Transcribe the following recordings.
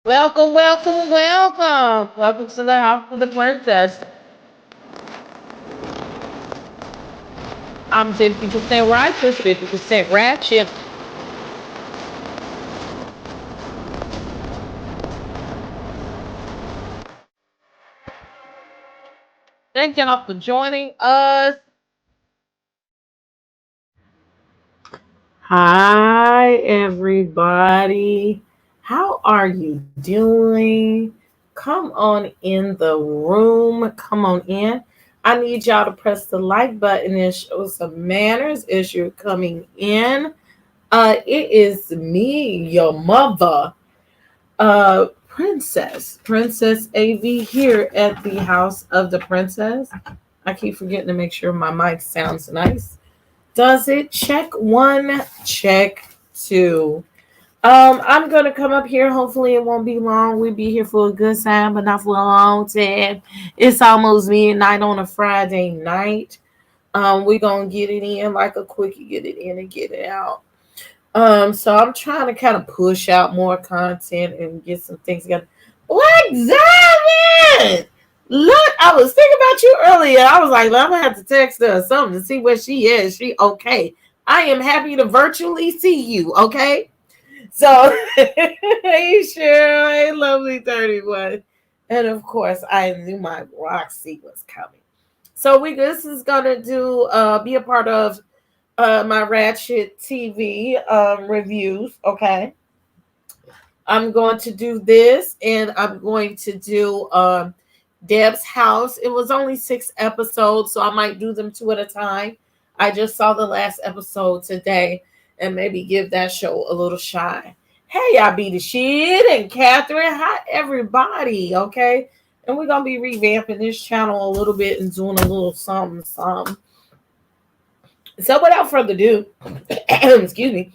Welcome, welcome, welcome. Welcome to the house of the princess. I'm 50% righteous, 50% ratchet. Thank y'all for joining us. Hi, everybody. How are you doing? Come on in the room. Come on in. I need y'all to press the like button and show some manners as you're coming in. It is me, your mother, Princess A.V here at the House of the Princess. I keep forgetting to make sure my mic sounds nice. Does it? Check one, check two. I'm gonna come up here. Hopefully, it won't be long. We'll be here for a good time, but not for a long time. It's almost midnight on a Friday night. We're gonna get it in like a quickie, get it in and get it out. So I'm trying to kind of push out more content and get some things together. Black Diamond! Look, I was thinking about you earlier. I was like, I'm gonna have to text her or something to see where she is. She okay. I am happy to virtually see you, okay? So hey Cheryl, hey lovely 31. And of course I knew my Roxy was coming. So this is gonna do be a part of my Ratchet TV reviews. Okay, I'm going to do this, and I'm going to do Deb's House. It was only 6 episodes, so I might do them two at a time. I just saw the last episode today, and maybe give that show a little shine. Hey, I be the shit and Catherine. Hi, everybody. Okay, and we're gonna be revamping this channel a little bit and doing a little something, something. So without further ado, excuse me,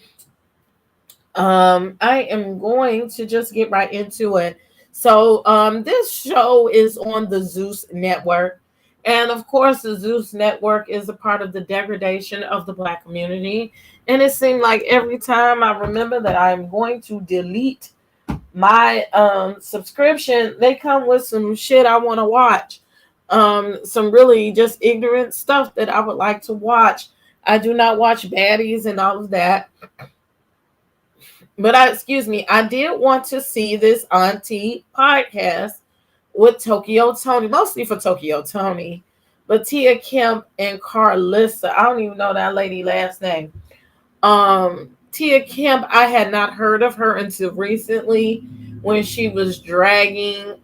I am going to just get right into it. So this show is on the Zeus network. And of course, the Zeus network is a part of the degradation of the Black community. And it seemed like every time I remember that I'm going to delete my subscription, they come with some shit I want to watch. Some really just ignorant stuff that I would like to watch. I do not watch baddies and all of that. But I did want to see this Auntie podcast with Tokyo Tony, mostly for Tokyo Tony, but Tia Kemp and Carlissa. I don't even know that lady last name. Tia Kemp, I had not heard of her until recently when she was dragging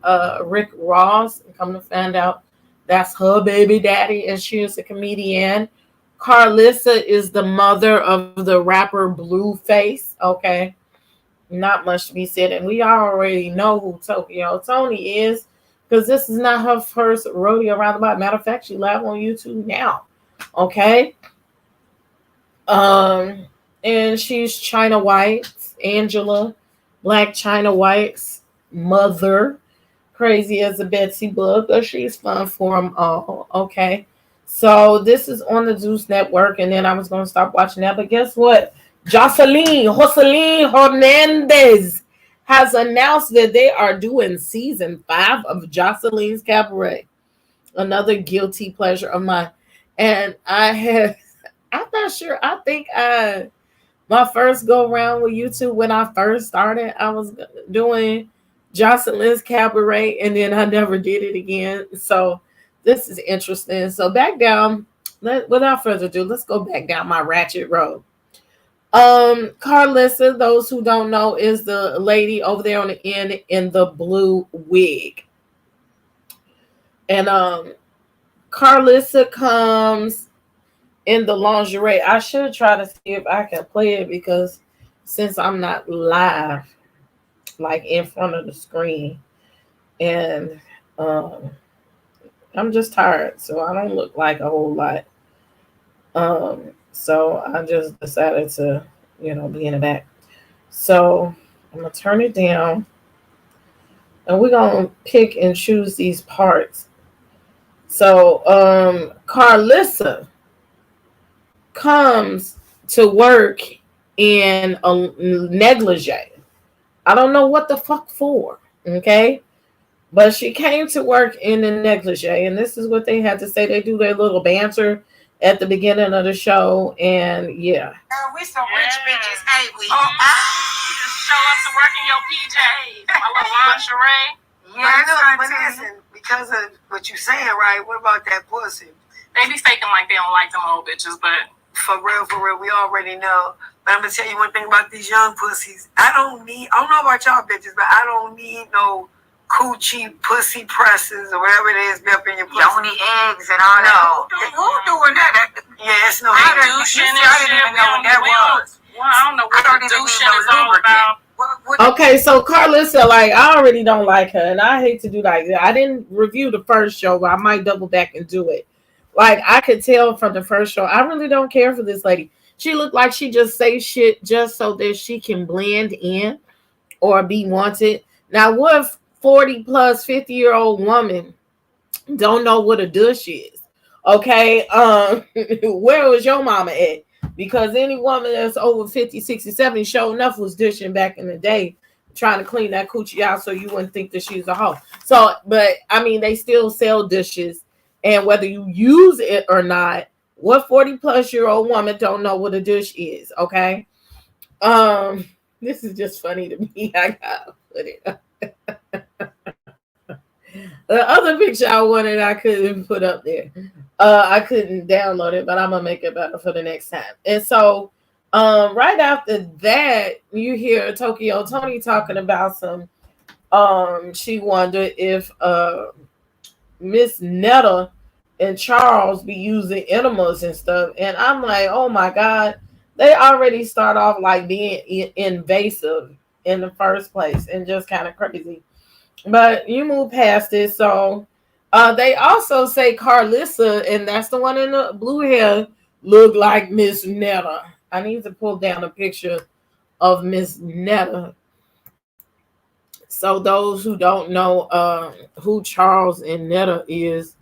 Rick Ross, and come to find out that's her baby daddy, and she is a comedian. Carlissa is the mother of the rapper Blueface. Okay, not much to be said, and we already know who Tokyo Tony is because this is not her first rodeo roundabout. Matter of fact, she live on YouTube now. Okay, and she's China White's Angela, Black China White's mother, crazy as a Betsy Bug, but she's fun for them all. Okay, so this is on the Zeus Network, and then I was gonna stop watching that, but guess what? Jocelyn Hernandez has announced that they are doing season 5 of Jocelyn's Cabaret, another guilty pleasure of mine. And I'm not sure. I think my first go around with YouTube when I first started, I was doing Jocelyn's Cabaret, and then I never did it again. So this is interesting. So back down, without further ado, let's go back down my ratchet road. Carlissa, those who don't know, is the lady over there on the end in the blue wig. And Carlissa comes in the lingerie. I should try to see if I can play it because since I'm not live, like in front of the screen, and I'm just tired, so I don't look like a whole lot. So I just decided to, be in the back. So I'm gonna turn it down, and we're gonna pick and choose these parts. So Carlissa comes to work in a negligee. I don't know what the fuck for. Okay. But she came to work in a negligee, and this is what they had to say. They do their little banter at the beginning of the show, and yeah. Girl, we some rich bitches, ain't we? Oh, you just show up to work in your PJs, my little lingerie. Yeah, but listen, because of what you saying, right? What about that pussy? They be faking like they don't like them old bitches, but for real, we already know. But I'm gonna tell you one thing about these young pussies. I don't know about y'all bitches, but I don't need no coochie pussy presses or whatever it is be up in your pussy. Don't need eggs and all that. Who doing that? Yeah, it's no. I didn't even know what that was. Well, I don't know what the douching is all about. Okay, so Carlissa, like, I already don't like her, and I hate to do like that. I didn't review the first show, but I might double back and do it. Like, I could tell from the first show, I really don't care for this lady. She looked like she just say shit just so that she can blend in or be wanted. Now, what if 40 plus 50-year-old woman don't know what a douche is? Okay, where was your mama at? Because any woman that's over 50, 60, 70 sure enough was dishing back in the day, trying to clean that coochie out so you wouldn't think that she's a hoe. So, but I mean, they still sell dishes, and whether you use it or not, what 40 plus year old woman don't know what a dish is? Okay, this is just funny to me. I gotta put it up. The other picture I wanted, I couldn't put up there. I couldn't download it, but I'm gonna make it better for the next time. And so, right after that, you hear Tokyo Tony talking about some. She wondered if Miss Netta and Charles be using enemas and stuff, and I'm like, oh my god, they already start off like being invasive in the first place, and just kind of crazy. But you move past it. So they also say Carlissa, and that's the one in the blue hair, look like Miss Netta. I need to pull down a picture of Miss Netta. So those who don't know who Charles and Netta is,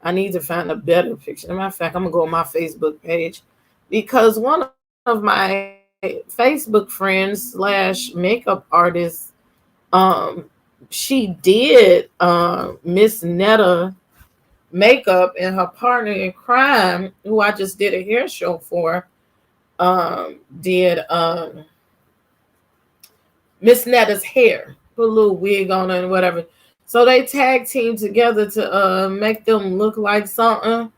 I need to find a better picture. As a matter of fact, I'm gonna go on my Facebook page because one of my Facebook friends / makeup artist, she did Miss Netta makeup, and her partner in crime, who I just did a hair show for, did Miss Netta's hair, put a little wig on her and whatever. So they tag team together to make them look like something.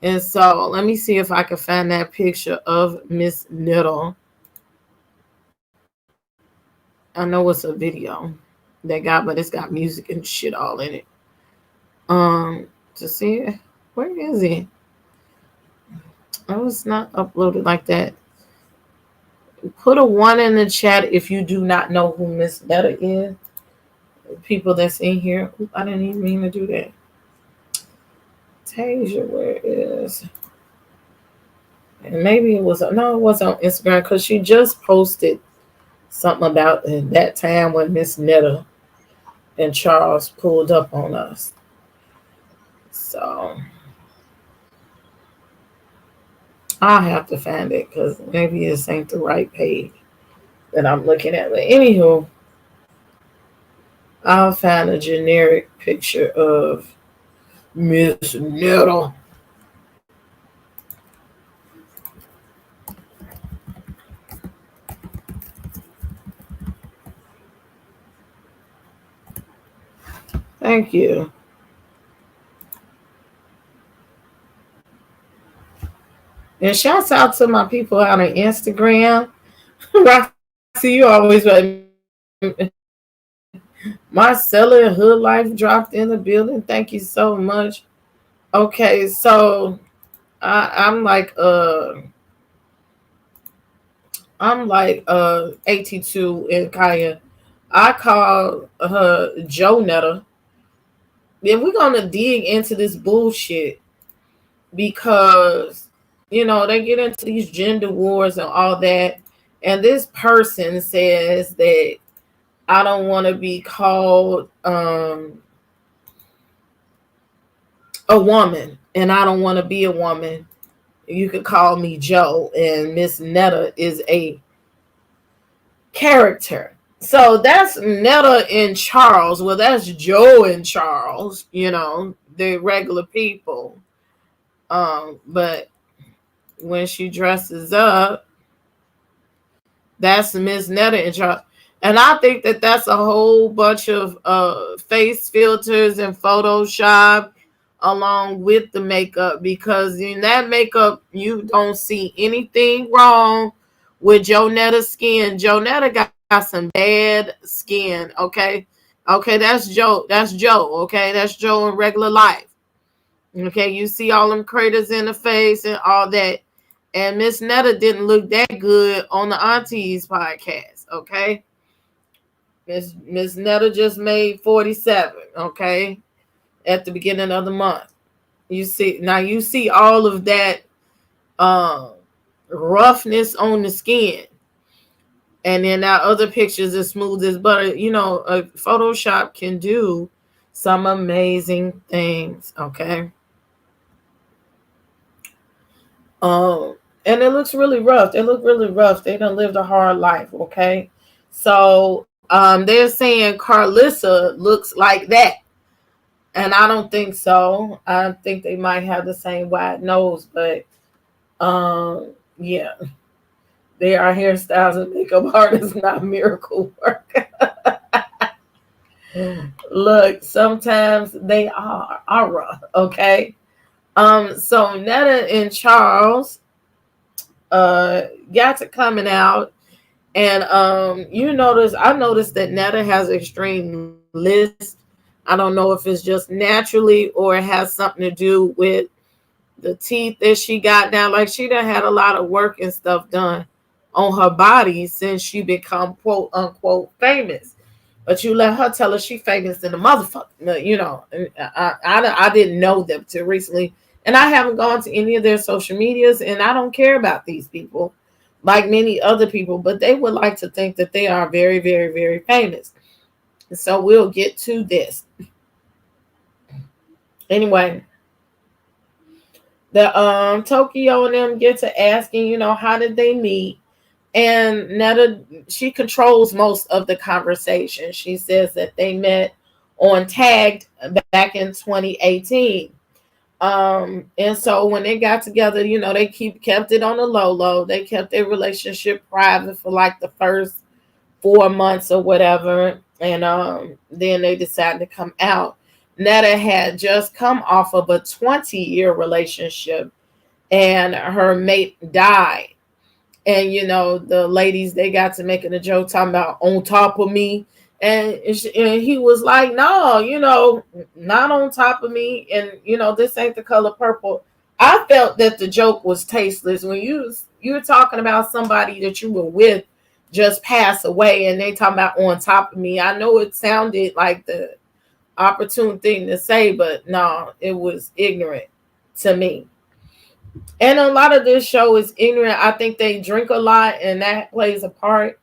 And so let me see if I can find that picture of Miss Netta. I know it's a video that got, but it's got music and shit all in it. To see, where is it? Oh, it's not uploaded like that. Put a 1 in the chat if you do not know who Miss Netta is. People that's in here. Oop, I didn't even mean to do that. Tasia, where is? And maybe it was no, it was on Instagram because she just posted something about that time when Miss Netta and Charles pulled up on us. So I'll have to find it because maybe this ain't the right page that I'm looking at. But anywho, I'll find a generic picture of Miss Netta. Thank you. And shouts out to my people out on Instagram. Roxy, you always Marcella and Hood Life dropped in the building. Thank you so much. Okay, so I'm like 82 and Kaya. I call her Joe Netta. And we're gonna dig into this bullshit because they get into these gender wars and all that. And this person says that I don't want to be called a woman, and I don't want to be a woman. You could call me Joe, and Miss Netta is a character. So that's Netta and Charles. Well, that's Joe and Charles, the regular people. But when she dresses up, that's Miss Netta and Charles. And I think that that's a whole bunch of face filters and Photoshop along with the makeup, because in that makeup you don't see anything wrong with Jonetta's skin. Jonetta got some bad skin, okay? Okay, that's Joe. That's Joe, okay? That's Joe in regular life. Okay, you see all them craters in the face and all that. And Miss Netta didn't look that good on the Aunties podcast, okay? Miss Netta just made 47, okay, at the beginning of the month. You see all of that um roughness on the skin. And then our other pictures as smooth as butter. Photoshop can do some amazing things, okay? And it looks really rough. They look really rough. They done lived a hard life, okay? So they're saying Carlissa looks like that. And I don't think so. I think they might have the same wide nose, but yeah. They are hairstyles and makeup artists, not miracle work. Look, sometimes they are aura, okay? So Netta and Charles got to coming out, and I noticed that Netta has extreme list. I don't know if it's just naturally or it has something to do with the teeth that she got now. Like, she done had a lot of work and stuff done on her body since she become quote unquote famous. But you let her tell her she famous in the motherfucker. I didn't know them till recently, and I haven't gone to any of their social medias, and I don't care about these people like many other people, but they would like to think that they are very, very, very famous. So we'll get to this. Anyway, the Tokyo and them get to asking, how did they meet? And Netta, she controls most of the conversation. She says that they met on Tagged back in 2018. And so when they got together, they kept it on the low. They kept their relationship private for like the first 4 months or whatever. And then they decided to come out. Netta had just come off of a 20-year relationship, and her mate died. And the ladies, they got to making a joke talking about on top of me, and he was like, no, not on top of me, and this ain't the color purple. I felt that the joke was tasteless when you're talking about somebody that you were with just pass away, and they talking about on top of me. I know it sounded like the opportune thing to say, but no, it was ignorant to me. And a lot of this show is ignorant. I think they drink a lot, and that plays a part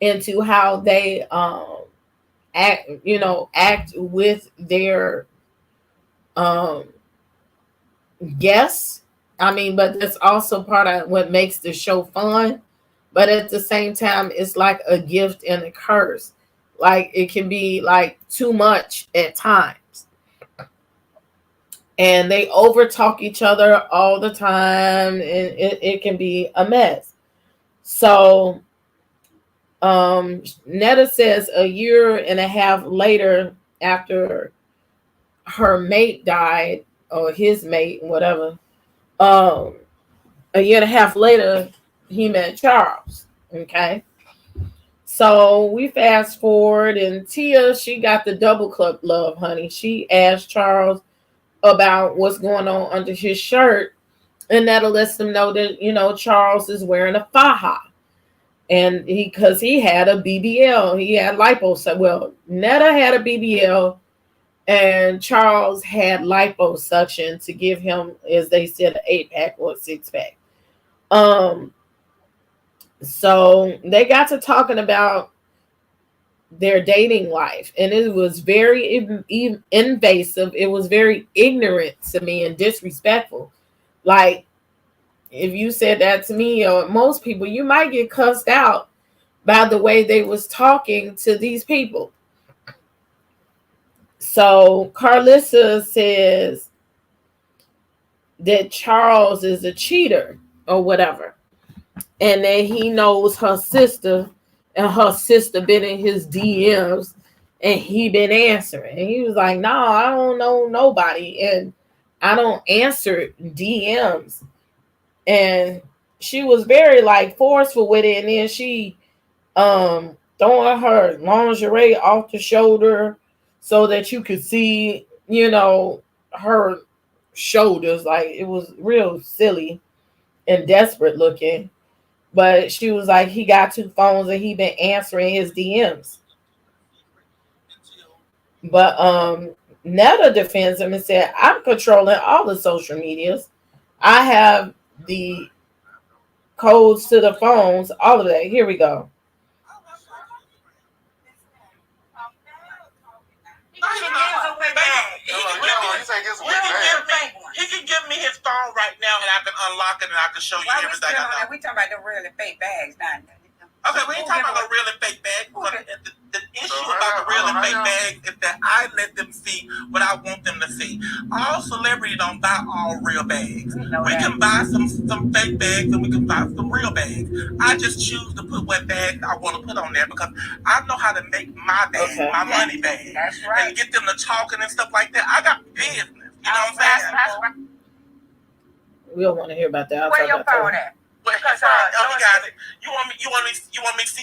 into how they act with their um guests. I mean, but that's also part of what makes the show fun. But at the same time, it's like a gift and a curse. Like, it can be like too much at times. And they overtalk each other all the time, and it can be a mess. So Netta says a year and a half later, after her mate died, or his mate, whatever, a year and a half later, he met Charles. Okay. So we fast forward, and Tia, she got the double club love, honey. She asked Charles about what's going on under his shirt, and that'll let them know that Charles is wearing a faja, and because he had a BBL, he had lipo. Well, Netta had a BBL, and Charles had liposuction to give him, as they said, an 8-pack or a 6-pack. So they got to talking about their dating life, and it was very invasive. It was very ignorant to me and disrespectful. Like, if you said that to me or most people, you might get cussed out. by the way they was talking to these people. So Carlissa says that Charles is a cheater or whatever, and that he knows her sister, and her sister been in his DMs, and he been answering. And he was like, "No, I don't know nobody, and I don't answer DMs." And she was very like forceful with it, and then she throwing her lingerie off the shoulder so that you could see, her shoulders. Like, it was real silly and desperate looking. But she was like, he got 2 phones and he been answering his DMs. But Netta defends him and said, I'm controlling all the social medias. I have the codes to the phones, all of that. Here we go. He can give me his phone right now, and I can unlock it, and I can show you everything I know. We talking about the real and fake bags, not. Okay, we ain't talking about the real and fake bags. The issue about the real and fake bags is that I let them see what I want them to see. All celebrities don't buy all real bags. We can buy some fake bags, and we can buy some real bags. I just choose to put what bag I want to put on there because I know how to make my bag, my money bag. That's right. And get them to talking and stuff like that. I got business. You know what I'm saying? We don't want to hear about that. Where your phone at? Because you got it. You want me to see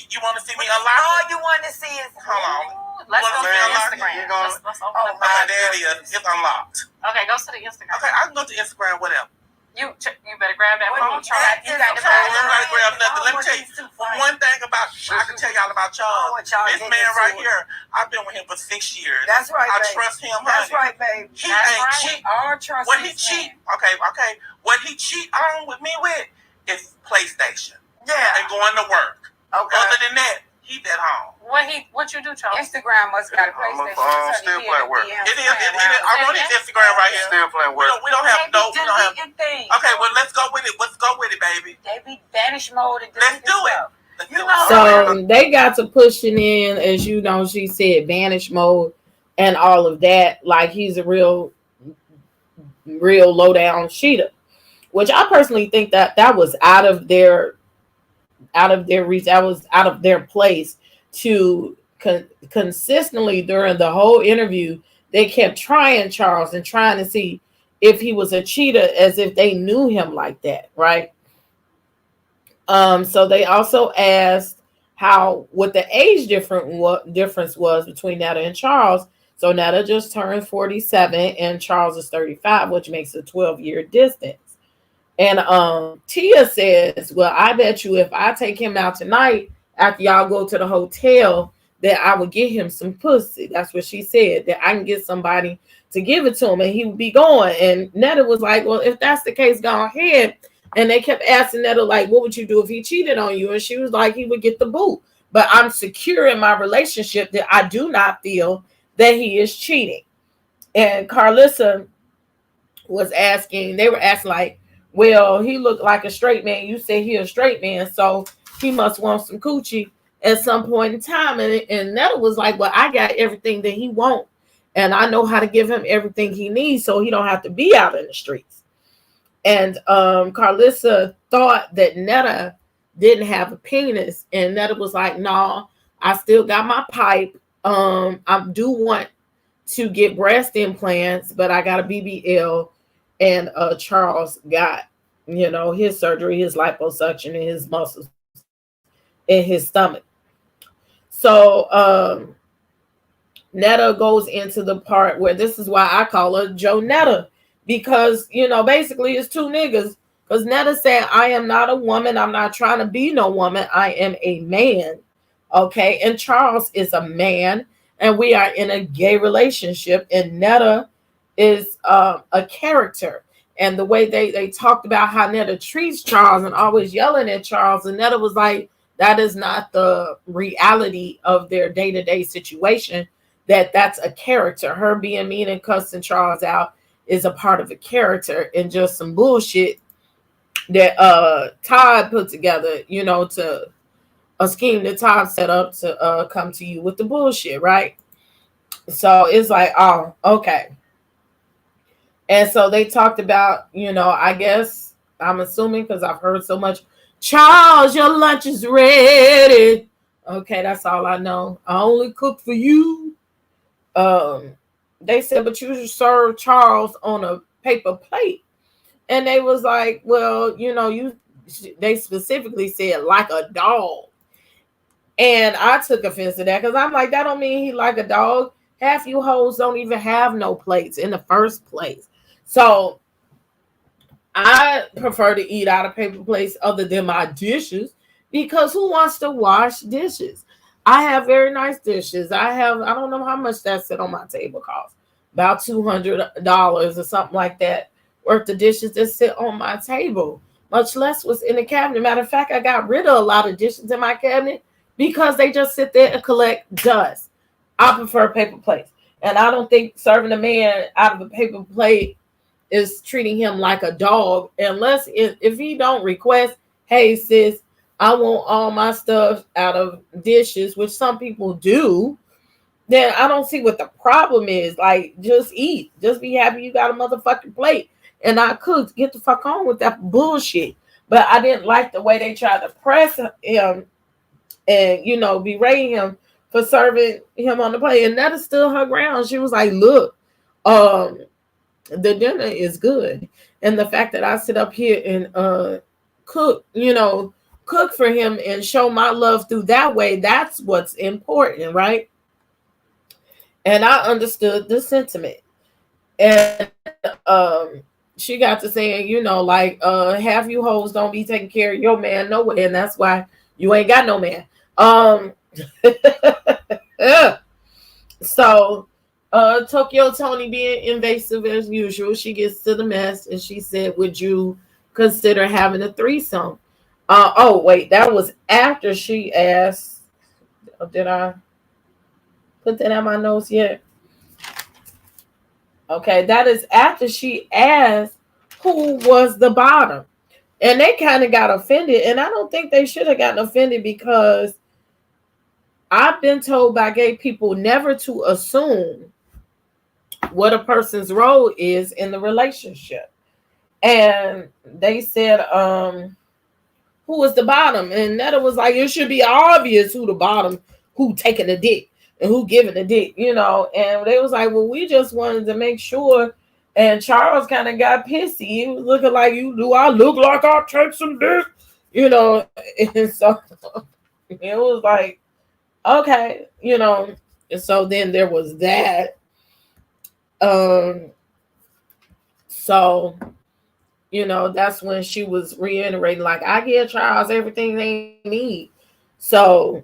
me unlock? All you want to see is hold on. Let's go to the Instagram. Let's open my daddy is unlocked. Okay, go to the Instagram. Okay, I can go to Instagram, whatever. You better grab that phone. You got to grab nothing. Let me tell you one thing about. I can tell y'all about Charles. This man right here. I've been with him for 6 years. That's right. I trust him. That's right, babe. He ain't cheat. What he cheat? Okay. What he cheat on with me with is PlayStation. Yeah. And going to work. Okay. Other than that, he at home. What you do, Charles? Instagram must got a PlayStation. Still playing work. It is. I'm on his Instagram right here. Still playing work. We don't have. Okay, well let's go with it. Let's go with it, baby. They be vanish mode. Let's do it. So they got to pushing in, as you know, she said vanish mode and all of that. Like he's a real low down cheater, which I personally think that was out of their reach. That was out of their place to consistently during the whole interview. They kept trying Charles and trying to see if he was a cheater, as if they knew him like that, right? So they also asked what the age difference was between Netta and Charles. So Netta just turned 47 and Charles is 35, which makes a 12-year distance. And Tia says, well, I bet you if I take him out tonight after y'all go to the hotel, that I would get him some pussy. That's what she said, that I can get somebody to give it to him and he would be going. And Netta was like, well, if that's the case, go ahead. And they kept asking Netta, like, what would you do if he cheated on you? And she was like, he would get the boot. But I'm secure in my relationship that I do not feel that he is cheating. And Carlissa was asking, they were asking like, well, he looked like a straight man. You say he a straight man, so he must want some coochie at some point in time. And Netta was like, well, I got everything that he wants. And I know how to give him everything he needs so he don't have to be out in the streets. And Carlissa thought that Netta didn't have a penis. And Netta was like, no, I still got my pipe. I do want to get breast implants, but I got a BBL. And Charles got, his surgery, his liposuction, and his muscles in his stomach. So Netta goes into the part where this is why I call her Joe Netta. Because, basically it's two niggas. Because Netta said, I am not a woman. I'm not trying to be no woman. I am a man. Okay. And Charles is a man. And we are in a gay relationship. And Netta is a character. And the way they talked about how Netta treats Charles and always yelling at Charles. And Netta was like, that is not the reality of their day-to-day situation. That's a character. Her being mean and cussing Charles out is a part of a character and just some bullshit that Todd put together, to a scheme that Todd set up to come to you with the bullshit, right? So it's like, oh, okay. And so they talked about, I guess I'm assuming because I've heard so much, Charles, your lunch is ready. Okay, that's all I know. I only cook for you. Um, they said, but you should serve Charles on a paper plate. And they was like, well, they specifically said like a dog. And I took offense to that because I'm like, that don't mean he like a dog. Half you hoes don't even have no plates in the first place. So I prefer to eat out of paper plates other than my dishes because who wants to wash dishes? I have very nice dishes. I don't know how much that sit on my table costs. About $200 or something like that worth of dishes that sit on my table. Much less what's in the cabinet. Matter of fact, I got rid of a lot of dishes in my cabinet because they just sit there and collect dust. I prefer paper plates. And I don't think serving a man out of a paper plate is treating him like a dog unless if he don't request, hey sis, I want all my stuff out of dishes, which some people do, then I don't see what the problem is. Like, just eat. Just be happy you got a motherfucking plate. And I cooked. Get the fuck on with that bullshit. But I didn't like the way they tried to press him and, berate him for serving him on the plate. And that is still her ground. She was like, look, the dinner is good. And the fact that I sit up here and cook, cook for him and show my love through that way, that's what's important, right? And I understood the sentiment. And she got to saying, half you hoes don't be taking care of your man nowhere, and that's why you ain't got no man. So Tokyo Tony being invasive as usual, she gets to the mess and she said, would you consider having a threesome? Oh wait, that was after she asked, did I put that on my notes yet? Okay, that is after she asked who was the bottom. And they kind of got offended. And I don't think they should have gotten offended because I've been told by gay people never to assume what a person's role is in the relationship. And they said, who was the bottom? And Netta was like, it should be obvious who the bottom, who taking the dick and who giving the dick, And they was like, well, we just wanted to make sure. And Charles kind of got pissy. He was looking like, do I look like I'll take some dick? And so it was like, okay, And so then there was that. So, that's when she was reiterating, like, I give Charles everything they need. So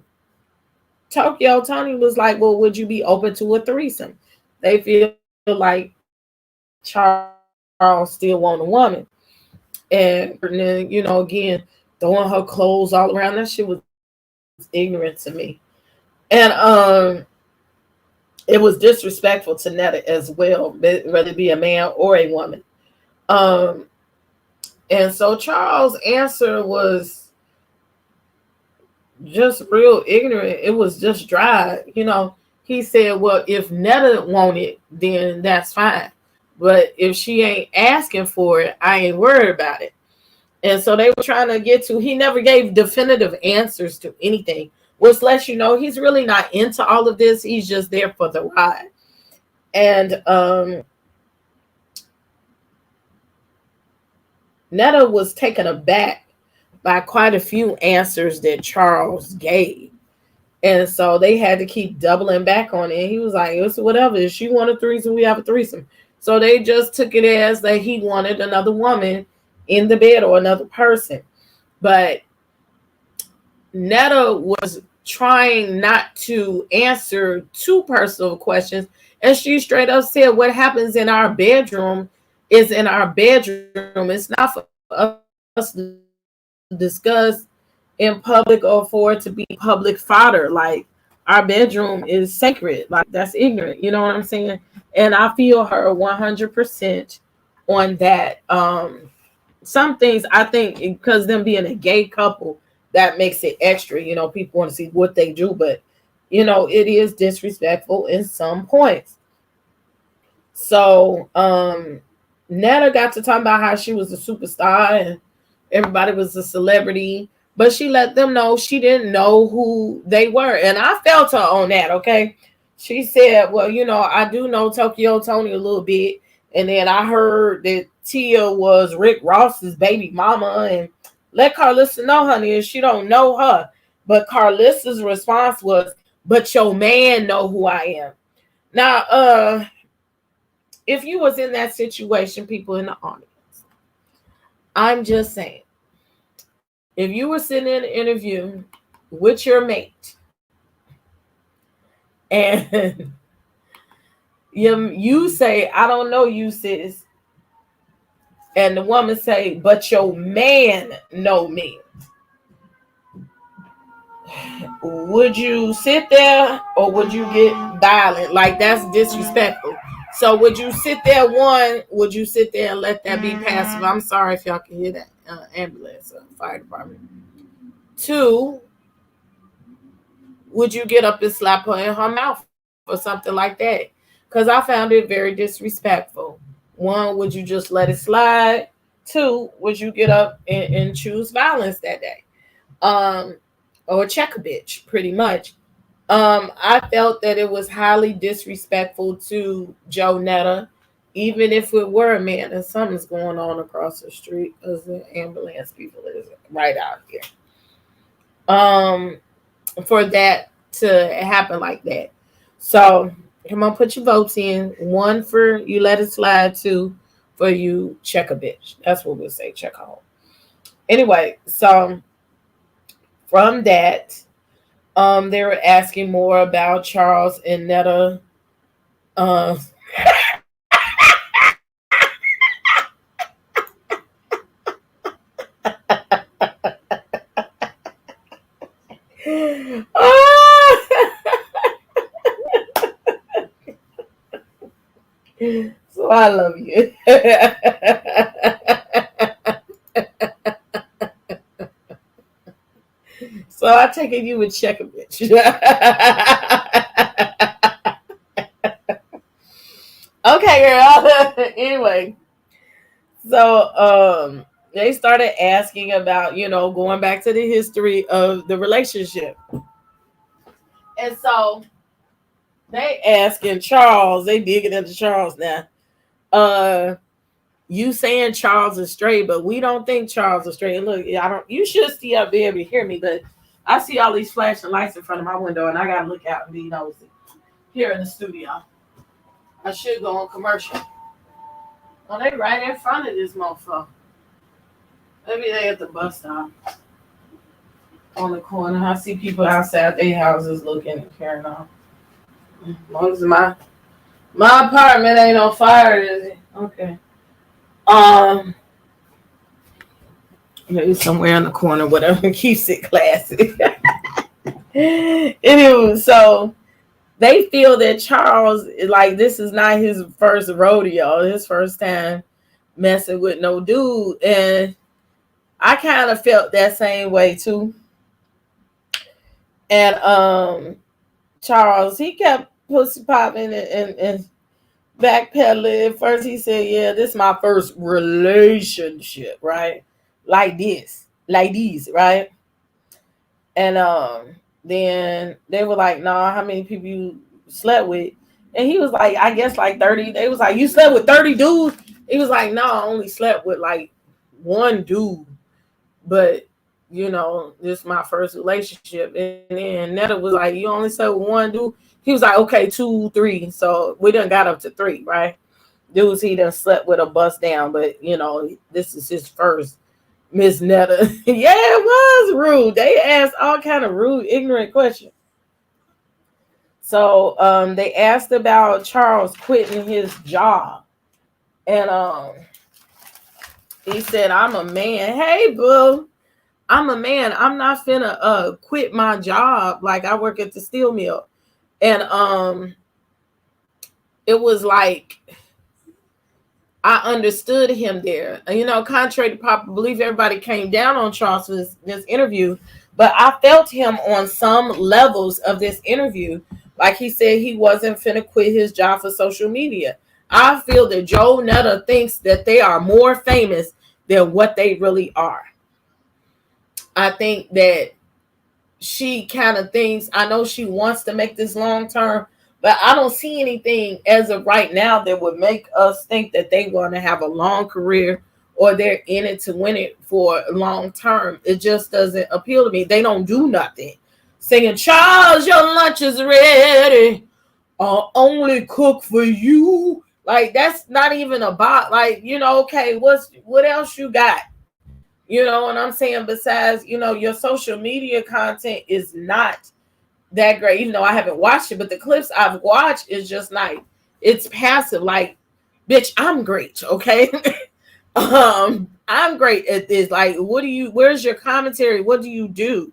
Tokyo Tony was like, well, would you be open to a threesome? They feel like Charles still want a woman. And then, again, throwing her clothes all around. That shit was ignorant to me. And it was disrespectful to Netta as well, whether it be a man or a woman. And so Charles' answer was just real ignorant. It was just dry. He said, well, if Netta want it, then that's fine. But if she ain't asking for it, I ain't worried about it. And so they were trying to get to, he never gave definitive answers to anything, which lets you know he's really not into all of this. He's just there for the ride. And Netta was taken aback by quite a few answers that Charles gave. And so they had to keep doubling back on it. And he was like, it's whatever. If she wanted a threesome, we have a threesome. So they just took it as that he wanted another woman in the bed or another person. But Netta was trying not to answer too personal questions. And she straight up said, what happens in our bedroom is in our bedroom. It's not for us to discuss in public or for it to be public fodder. Like, our bedroom is sacred. Like, that's ignorant. You know what I'm saying? And I feel her 100% on that. Some things I think, because them being a gay couple, that makes it extra. You know, people want to see what they do, but you know, it is disrespectful in some points. So Netta got to talk about how she was a superstar and everybody was a celebrity, but she let them know she didn't know who they were. And I felt her on that, okay? She said, well, you know, I do know Tokyo Tony a little bit. And then I heard that Tia was Rick Ross's baby mama. And let Carlissa know, honey, if she don't know her. But Carlissa's response was, but your man know who I am. Now, if you was in that situation, people in the audience, I'm just saying, if you were sitting in an interview with your mate and you say, I don't know you, sis, and the woman say, but your man know me, would you sit there or would you get violent? Like, that's disrespectful. So would you sit there? One, would you sit there and let that be passive? I'm sorry if y'all can hear that ambulance or fire department. Two, would you get up and slap her in her mouth or something like that? Because I found it very disrespectful. One, would you just let it slide? Two, would you get up and choose violence that day? Or check a bitch, pretty much. I felt that it was highly disrespectful to Joe Netta, even if it were a man and something's going on across the street, because the ambulance people is right out here. For that to happen like that. So come on, put your votes in. One for you let it slide, two for you check a bitch. That's what we'll say, check a hole. Anyway, so from that, they were asking more about Charles and Netta. So I love you. So I take it you would check a bitch. Okay, girl. Anyway, so they started asking about, you know, going back to the history of the relationship. And so they asking Charles, they digging into Charles now. You saying Charles is straight, but we don't think Charles is straight. And look, I don't. You should be able to hear me, but I see all these flashing lights in front of my window, and I gotta look out and be nosy. Here in the studio, I should go on commercial. Oh, they right in front of this motherfucker. Maybe they at the bus stop on the corner. I see people outside their houses looking and carrying on. As long as my apartment ain't on fire, is it? Okay. Maybe somewhere in the corner, whatever keeps it classy. Anyway, so they feel that Charles, like, this is not his first rodeo, his first time messing with no dude, and I kind of felt that same way too. And Charles, he kept pussy popping and backpedaling. At first he said, yeah, this is my first relationship, right? Like this, like these, right? And then they were like, nah, how many people you slept with? And he was like, I guess like 30. They was like, you slept with 30 dudes? He was like, no, I only slept with like one dude. But, you know, this is my first relationship. And then Netta was like, you only slept with one dude? He was like, okay, 2, 3. So we done got up to 3, right? Dudes he done slept with a bust down, but, you know, this is his first. Miss Netta. Yeah, it was rude. They asked all kind of rude, ignorant questions. So they asked about Charles quitting his job. And he said, I'm a man. Hey, boo. I'm a man. I'm not finna quit my job. Like, I work at the steel mill. And it was like, I understood him there. You know, contrary to popular belief, everybody came down on Charles for this interview. But I felt him on some levels of this interview. Like he said he wasn't finna quit his job for social media. I feel that Joe Netta thinks that they are more famous than what they really are. I think that she kind of thinks, I know she wants to make this long term, but I don't see anything as of right now that would make us think that they want to have a long career or they're in it to win it for long term. It just doesn't appeal to me. They don't do nothing. Singing, Charles, your lunch is ready. I'll only cook for you. Like, that's not even about, like, okay, what else you got? You know what I'm saying? Besides, your social media content is not that great. Even though I haven't watched it, but the clips I've watched is just like, it's passive. Like, bitch, I'm great, okay? I'm great at this. Like, where's your commentary? What do you do?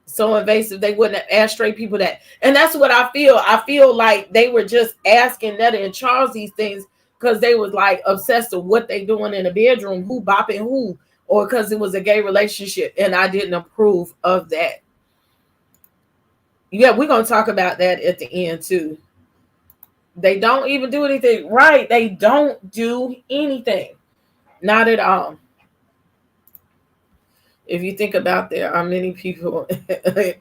So invasive, they wouldn't ask straight people that. And that's what I feel. I feel like they were just asking Netta and Charles these things because they was like obsessed with what they doing in the bedroom, who bopping who, or because it was a gay relationship. And I didn't approve of that. Yeah, we're going to talk about that at the end too. They don't even do anything right. They don't do anything. Not at all. If you think about, there are many people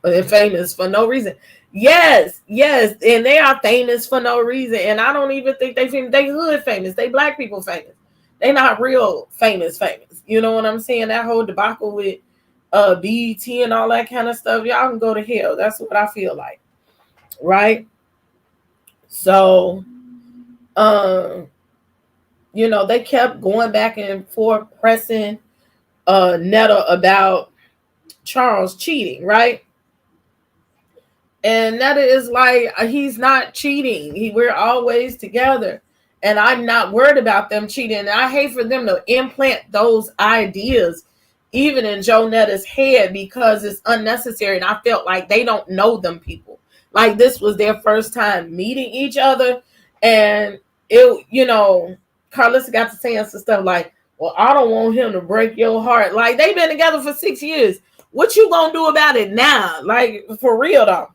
famous for no reason. Yes, and they are famous for no reason. And I don't even think they hood famous. They black people famous. They not real famous. You know what I'm saying? That whole debacle with BET and all that kind of stuff. Y'all can go to hell. That's what I feel like. Right? So, they kept going back and forth pressing Netta about Charles cheating, right? And Netta is like, he's not cheating. We're always together. And I'm not worried about them cheating. And I hate for them to implant those ideas even in Joe Netta's head because it's unnecessary. And I felt like they don't know them people. Like this was their first time meeting each other. And Carlissa got to saying some stuff like, well, I don't want him to break your heart. Like they've been together for 6 years. What you gonna do about it now? Like for real though.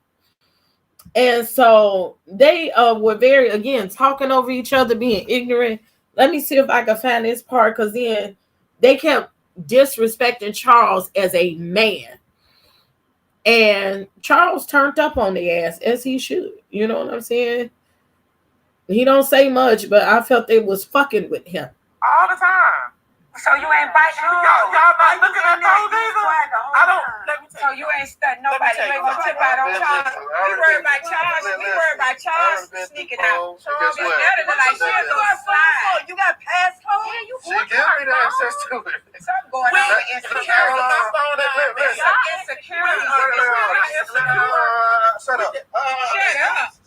And so they were very, again, talking over each other, being ignorant. Let me see if I can find this part, because then they kept disrespecting Charles as a man. And Charles turned up on the ass, as he should. You know what I'm saying? He don't say much, but I felt they was fucking with him. All the time. So you ain't biting y'all not looking at those either? I don't, let me tell you. So you ain't studying nobody. You ain't gonna tip out on Charles. We worried about Charles. We worried about Charles sneaking out. Charles is better than like, she's going slide. You got passcode? Yeah, you she gave me the access to it. Something going on with insecurity. Insecurity. Shut up. Shut up.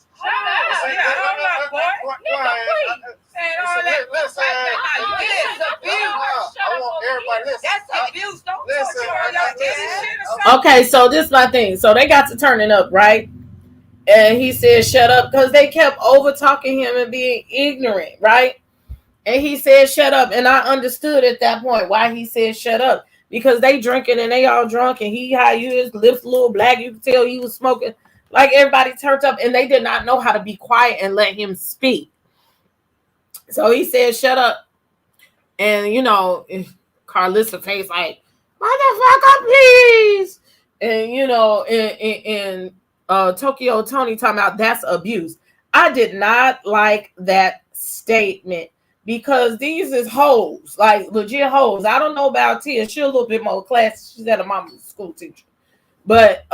Okay, so this is my thing. So they got to turning up, right? And he said, shut up, because they kept over talking him and being ignorant, right? And he said, shut up. And I understood at that point why he said, shut up. Because they drinking and they all drunk, and he had his lips a little black. You could tell he was smoking. Like everybody turned up, and they did not know how to be quiet and let him speak. So he said, shut up. And, Carlissa face like, motherfucker, please. And, and Tokyo Tony talking about that's abuse. I did not like that statement because these is hoes, like legit hoes. I don't know about Tia. She's a little bit more classy. She's at a mama's school teacher. But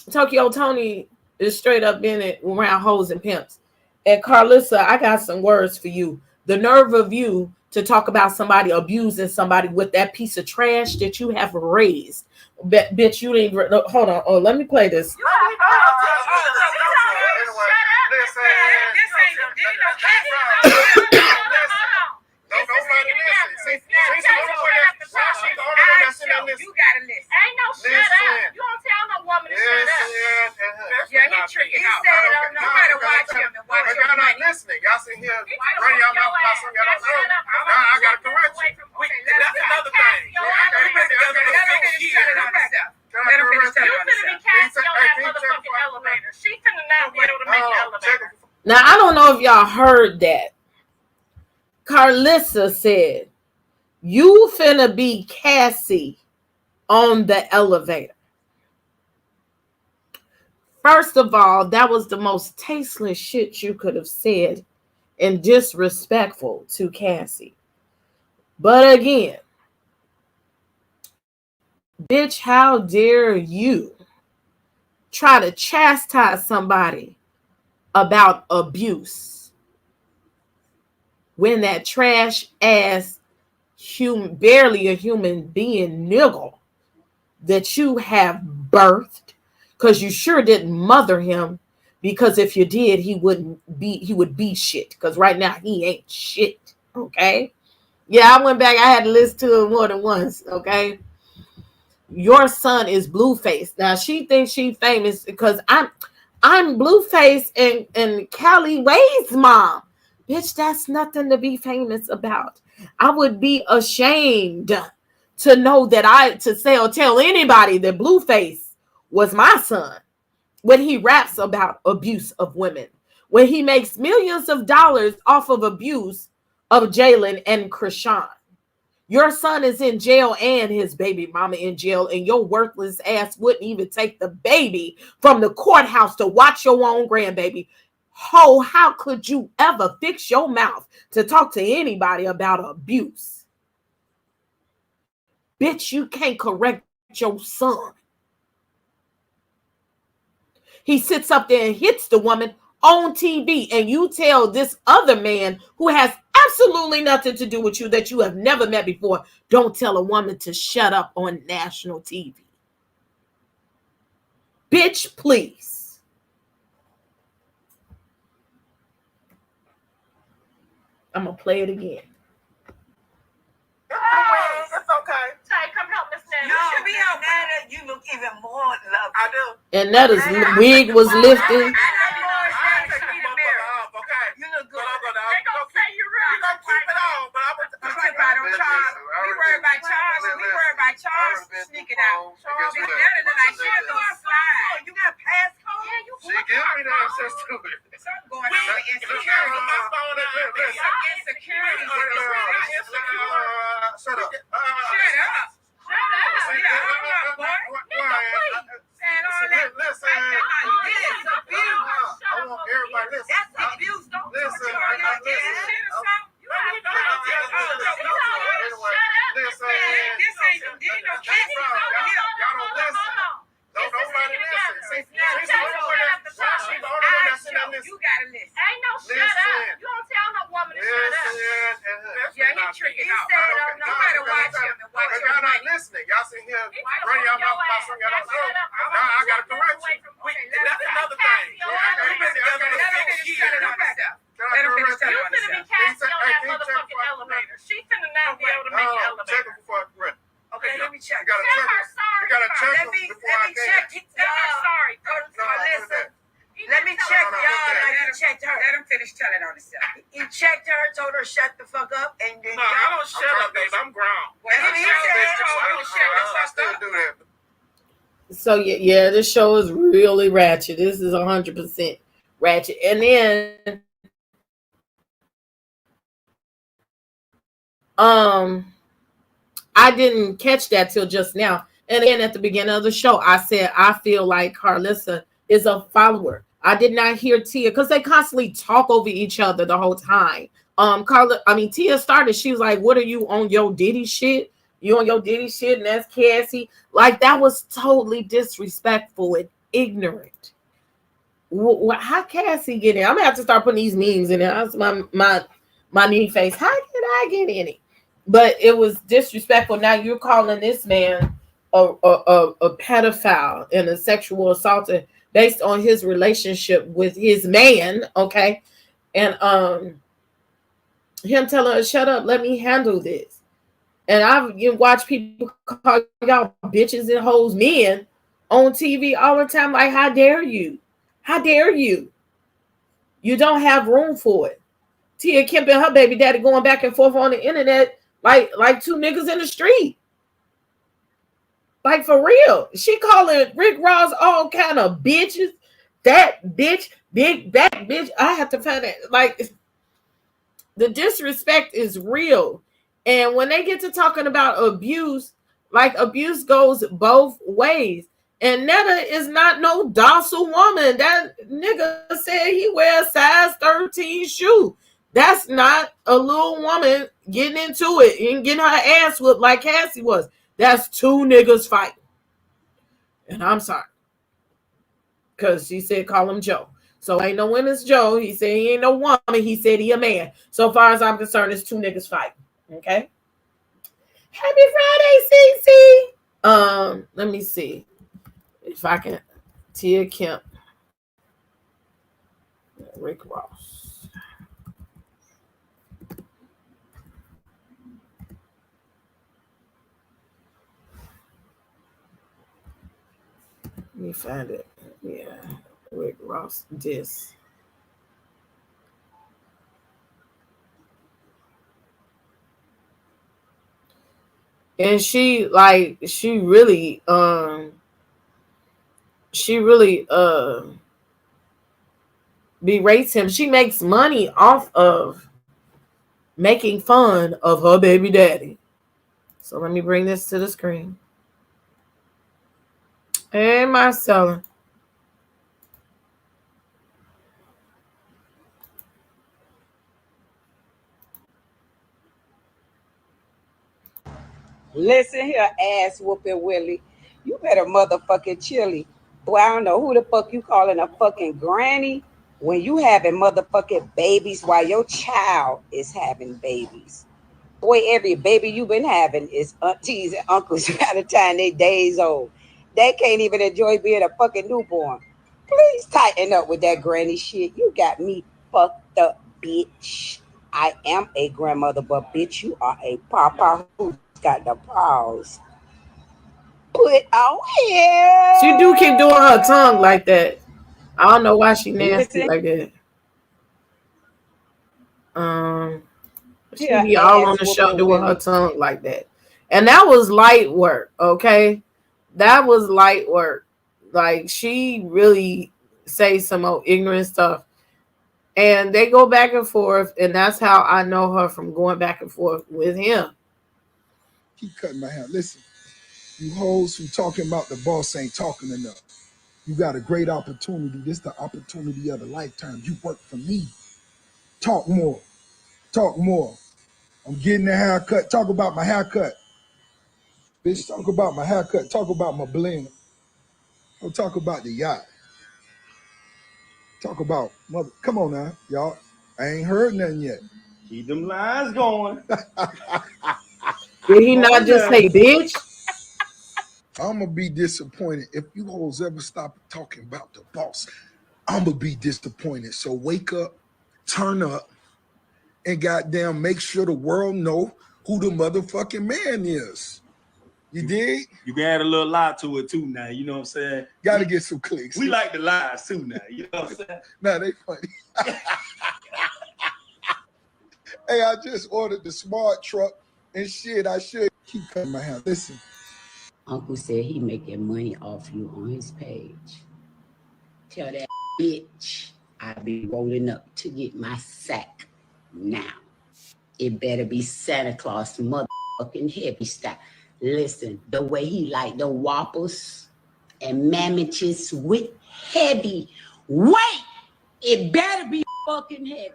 Tokyo Tony is straight up in it around hoes and pimps. And Carlissa, I got some words for you. The nerve of you to talk about somebody abusing somebody with that piece of trash that you have raised. Bitch, you didn't. Hold on. Oh, let me play this. You gotta listen. Ain't no shut up. You don't tell no woman to shut up. Yeah, he tricking out. You better watch him and watch your money. Listening. Y'all sit here running y'all mouth about something y'all don't know. Now I gotta correct you. That's another thing. Now, I don't know if y'all heard that. Carlissa said, you finna be Cassie on the elevator. First of all, that was the most tasteless shit you could have said and disrespectful to Cassie. But again, bitch, how dare you try to chastise somebody about abuse when that trash ass barely a human being niggle that you have birthed, because you sure didn't mother him, because if you did, he would be shit, because right now he ain't shit. Okay, yeah, I went back, I had to listen to it more than once. Okay, your son is Blueface. Now she thinks she famous because I'm Blueface and Callie Way's mom. Bitch, that's nothing to be famous about. I would be ashamed to know that to say or tell anybody that Blueface was my son when he raps about abuse of women, when he makes millions of dollars off of abuse of Jalen and Krishan. Your son is in jail and his baby mama in jail, and your worthless ass wouldn't even take the baby from the courthouse to watch your own grandbaby. Ho, how could you ever fix your mouth to talk to anybody about abuse? Bitch, you can't correct your son. He sits up there and hits the woman on TV, and you tell this other man who has absolutely nothing to do with you, that you have never met before, don't tell a woman to shut up on national TV. Bitch, please. I'm gonna play it again. It's okay. Tay, come help Miss Netta. You should be on Netta. You look even more lovely. I do. And Netta's wig was lifted. You look good. They gonna say you real. You gonna keep it on, but I'm gonna keep it on Charles. We worry about Charles. We worry about Charles sneaking out. Charles, Netta like she gonna slide. You got passcode? Yeah, you. She give me the access to it. Something going on with insecurity. Insecurity. Shut up. Shut up. Listen. I want everybody listen. That's abuse. Don't listen. You gotta listen. Ain't no shut up. You don't tell no woman to shut up. Yeah, he tricking out. You better watch him and watch him. Y'all not listening. Y'all sit here running y'all mouth about something y'all don't know. I gotta correct you. That's another thing. Let him finish telling on himself. You finna be Cassie on that motherfucking elevator. She finna not be able to make the elevator. Check it before I run. Okay, let me check. Tell her sorry. You gotta check before I can. Tell her sorry. Listen. Let me check y'all like you checked her. Let him finish telling on himself. He checked her, told her shut the fuck up, and then no, I don't shut up, baby. I'm grown. Well, he said I still do that. So yeah, this show is really ratchet. This is 100% ratchet. And then I didn't catch that till just now. And then at the beginning of the show, I said I feel like Carlissa is a follower. I did not hear Tia because they constantly talk over each other the whole time. Tia started, she was like, what are you on your Diddy shit? You on your Diddy shit? And that's Cassie. Like, that was totally disrespectful and ignorant. How Cassie get in? I'm gonna have to start putting these memes in there. That's my knee face. How did I get in it? But it was disrespectful. Now you're calling this man a pedophile and a sexual assaulter based on his relationship with his man, okay? And him telling her, shut up, let me handle this. And I've watched people call y'all bitches and hoes men on TV all the time, like, how dare you? How dare you? You don't have room for it. Tia Kemp and her baby daddy going back and forth on the internet like two niggas in the street. Like for real. She calling Rick Ross all kind of bitches. That bitch, that bitch. I have to find it. Like the disrespect is real. And when they get to talking about abuse, like abuse goes both ways. And Netta is not no docile woman. That nigga said he wears size 13 shoe. That's not a little woman getting into it and getting her ass whooped like Cassie was. That's two niggas fighting. And I'm sorry. Because she said call him Joe. So ain't no women's Joe. He said he ain't no woman. He said he a man. So far as I'm concerned, it's two niggas fighting. Okay. Happy Friday, Cece. Let me see if I can. Tia Kemp, Rick Ross. Let me find it. Yeah, Rick Ross diss. And she really berates him. She makes money off of making fun of her baby daddy. So let me bring this to the screen. Hey, Marcella. Listen here, ass whooping Willie. You better motherfucking chili. Boy, I don't know who the fuck you calling a fucking granny when you having motherfucking babies while your child is having babies. Boy, every baby you been having is aunties and uncles by the time they days old. They can't even enjoy being a fucking newborn. Please tighten up with that granny shit. You got me fucked up, bitch. I am a grandmother, but bitch, you are a papa who's got the paws. Put on here. She do keep doing her tongue like that. I don't know why she nasty like that. She be all on the show doing her tongue like that. And that was light work, okay? That was light work. Like she really say some old ignorant stuff. And they go back and forth, and that's how I know her from going back and forth with him. Keep cutting my hair. Listen, you hoes who talking about the boss ain't talking enough. You got a great opportunity. This is the opportunity of a lifetime. You work for me. Talk more. Talk more. I'm getting a haircut. Talk about my haircut. Bitch, talk about my haircut. Talk about my bling. Don't talk about the yacht. Talk about mother. Come on now, y'all. I ain't heard nothing yet. Keep them lines going. Did he not just say bitch? I'm going to be disappointed if you hoes ever stop talking about the boss. I'm going to be disappointed. So wake up, turn up, and goddamn make sure the world know who the motherfucking man is. You dig? You can add a little lie to it too now, you know what I'm saying? Got to get some clicks. We like the lies too now, you know what I'm saying? Nah, they funny. Hey, I just ordered the smart truck and shit. I should keep cutting my hair. Listen. Uncle said he making money off you on his page. Tell that bitch I be rolling up to get my sack now. It better be Santa Claus motherfucking heavy style. Listen, the way he like the whoppers and mammoths with heavy weight, it better be fucking heavy.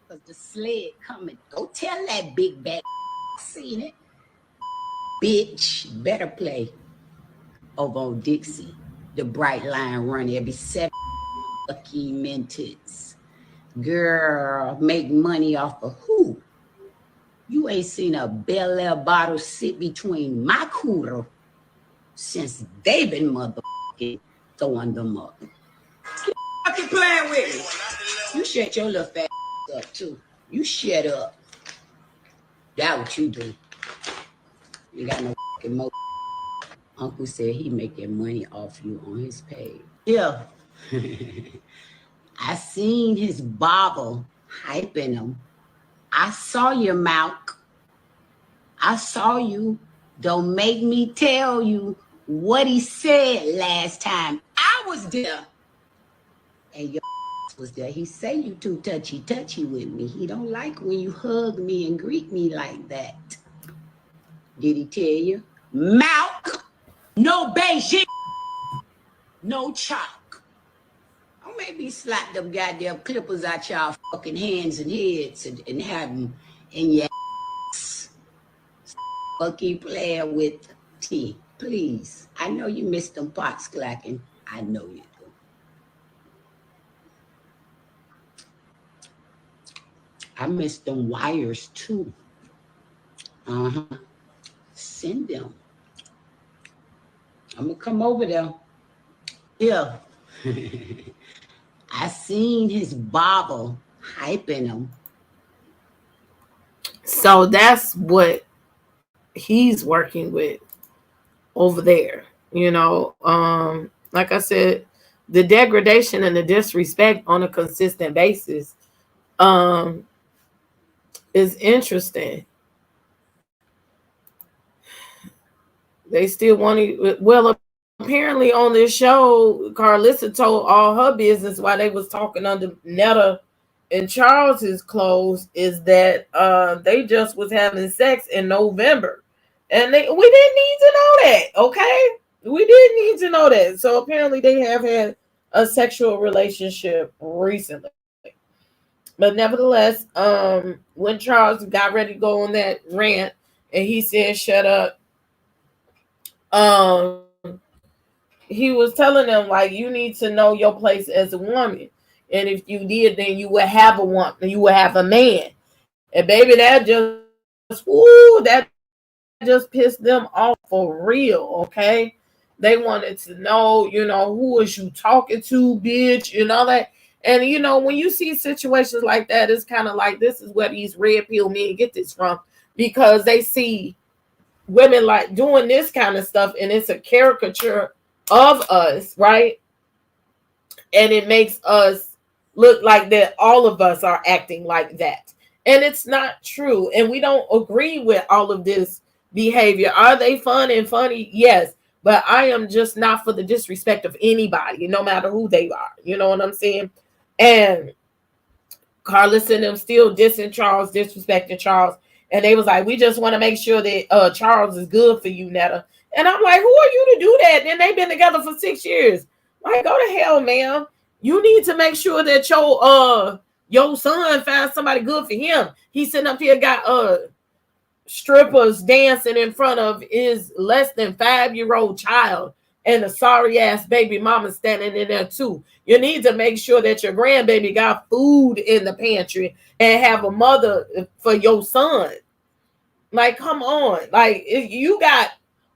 Cause the sled coming. Go tell that big bad seen it. Bitch, better play over on Dixie. The bright line run every 7 lucky minutes. Girl, make money off of who? You ain't seen a Bel Air bottle sit between my cooter since they been motherfucking throwing them up. Keep fucking playing with me. You shut your little fat up too. You shut up. That what you do. You got no fucking mo. Uncle said he making money off you on his page. Yeah. I seen his barber hyping him. I saw your mouth. I saw you. Don't make me tell you what he said last time I was there, and your was there. He say you too touchy with me. He don't like when you hug me and greet me like that. Did he tell you? Mouth, no Beijing, no chalk. Or maybe slap them goddamn clippers out y'all fucking hands and heads and have them in your ass. Keep playing with T, please. I know you missed them pots clacking. I know you do. I missed them wires too. Uh-huh. Send them. I'm gonna come over there. Yeah. I seen his bobble hyping him. So that's what he's working with over there. Like I said, the degradation and the disrespect on a consistent basis is interesting. They still want to. Well, apparently on this show, Carlissa told all her business while they was talking under Netta and Charles's clothes is that they just was having sex in November, and we didn't need to know that. Okay, we didn't need to know that. So apparently they have had a sexual relationship recently. But nevertheless, when Charles got ready to go on that rant and he said, "Shut up," he was telling them like, you need to know your place as a woman, and if you did, then you would have a woman, you would have a man, and baby, that just pissed them off for real. Okay, they wanted to know, who is you talking to, bitch, that. And when you see situations like that, it's kind of like, this is where these red pill men get this from, because they see women like doing this kind of stuff, and it's a caricature of us, right? And it makes us look like that all of us are acting like that, and it's not true. And we don't agree with all of this behavior. Are they fun and funny? Yes, but I am just not for the disrespect of anybody, no matter who they are. You know what I'm saying? And Carlos and them still dissing Charles, disrespecting Charles. And they was like, we just want to make sure that Charles is good for you, Netta. And I'm like, who are you to do that? And they've been together for 6 years. Like, go to hell, man. You need to make sure that your son finds somebody good for him. He's sitting up here, got strippers dancing in front of his less than 5-year-old child, and a sorry ass baby mama standing in there too. You need to make sure that your grandbaby got food in the pantry and have a mother for your son. Like, come on. Like, you got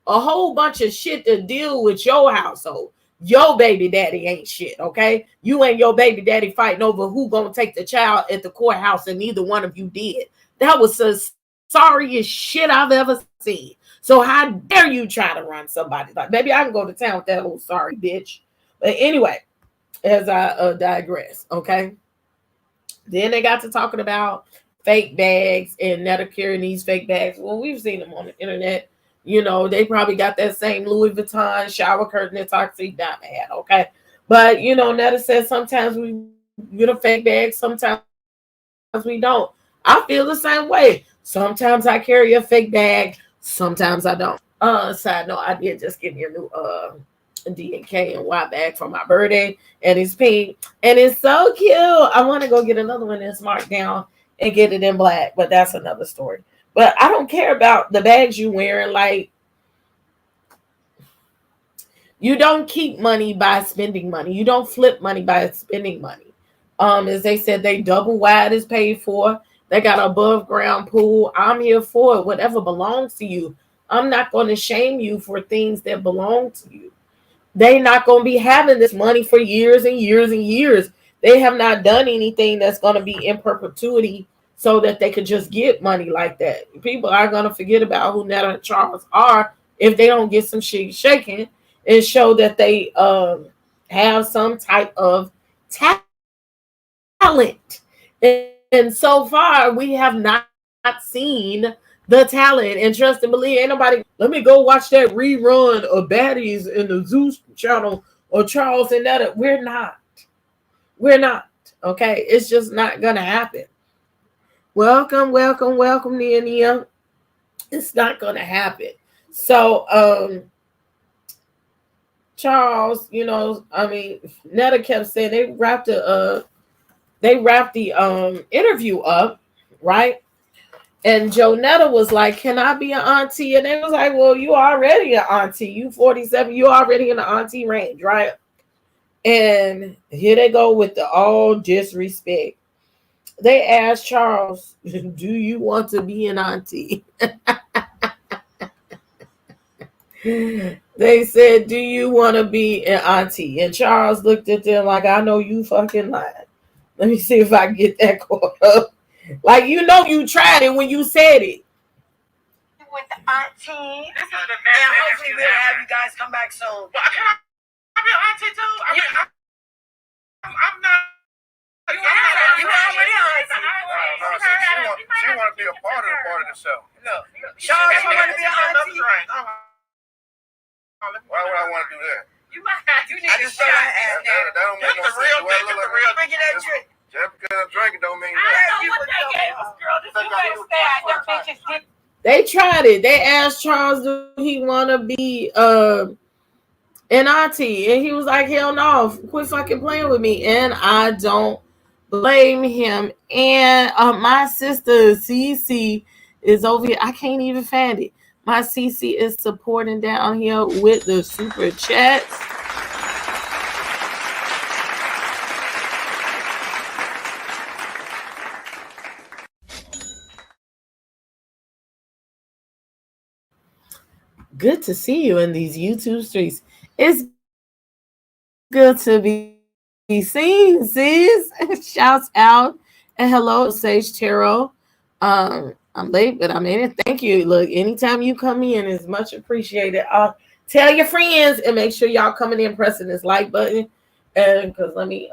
a whole bunch of shit to deal with your household. Your baby daddy ain't shit, okay? You and your baby daddy fighting over who gonna take the child at the courthouse, and neither one of you did. That was the sorriest shit I've ever seen. So how dare you try to run somebody? Like, maybe I can go to town with that old sorry bitch. But anyway, as I digress, okay? Then they got to talking about fake bags and Netta carrying these fake bags. Well, we've seen them on the internet. They probably got that same Louis Vuitton shower curtain and Tuxedo not bad, okay? But, Netta says sometimes we get a fake bag, sometimes we don't. I feel the same way. Sometimes I carry a fake bag, sometimes I don't. Side note, I did just get me a new D&K and Y bag for my birthday, and it's pink and it's so cute. I want to go get another one that's marked down and get it in black, but that's another story. But I don't care about the bags you wearing. Like, you don't keep money by spending money. You don't flip money by spending money. As they said, they double wide is paid for. They got an above ground pool. I'm here for it. Whatever belongs to you. I'm not going to shame you for things that belong to you. They're not going to be having this money for years and years and years. They have not done anything that's going to be in perpetuity so that they could just get money like that. People are going to forget about who Netta and Charles are if they don't get some shit shaken and show that they have some type of talent. And so far, we have not seen the talent, and trust and believe. Ain't nobody, let me go watch that rerun of Baddies in the Zeus channel or Charles and Netta. We're not. We're not. Okay? It's just not gonna happen. Welcome, welcome, welcome, Nia. It's not gonna happen. So Charles, Netta kept saying they wrapped the interview up, right? And Jonetta was like, "Can I be an auntie?" And they was like, "Well, you already an auntie. You 47. You already in the auntie range, right?" And here they go with the all disrespect. They asked Charles, "Do you want to be an auntie?" They said, "Do you want to be an auntie?" And Charles looked at them like, "I know you fucking lied. Let me see if I can get that caught up." Like, you tried it when you said it. With the auntie. And hopefully we'll have you guys come back soon. Well, can I be an auntie too? I'm not. You already auntie. She want to be a part of the show. Look, Charles, you want to be an auntie? Why would I want to do that? You might have. You need a shot at that. That don't make no sense. Get the real. Bring that drink. Just because I'm drinking don't mean nothing. They tried it. They asked Charles, do he want to be an auntie? And he was like, hell no, quit fucking playing with me. And I don't blame him. And my sister, Cece, is over here. I can't even find it. My Cece is supporting down here with the super chats. Good to see you in these YouTube streets. It's good to be seen, sis. Shouts out and hello, Sage Tarot. I'm late, but I'm in it. Thank you. Look, anytime you come in is much appreciated. Tell your friends and make sure y'all coming in pressing this like button. And because let me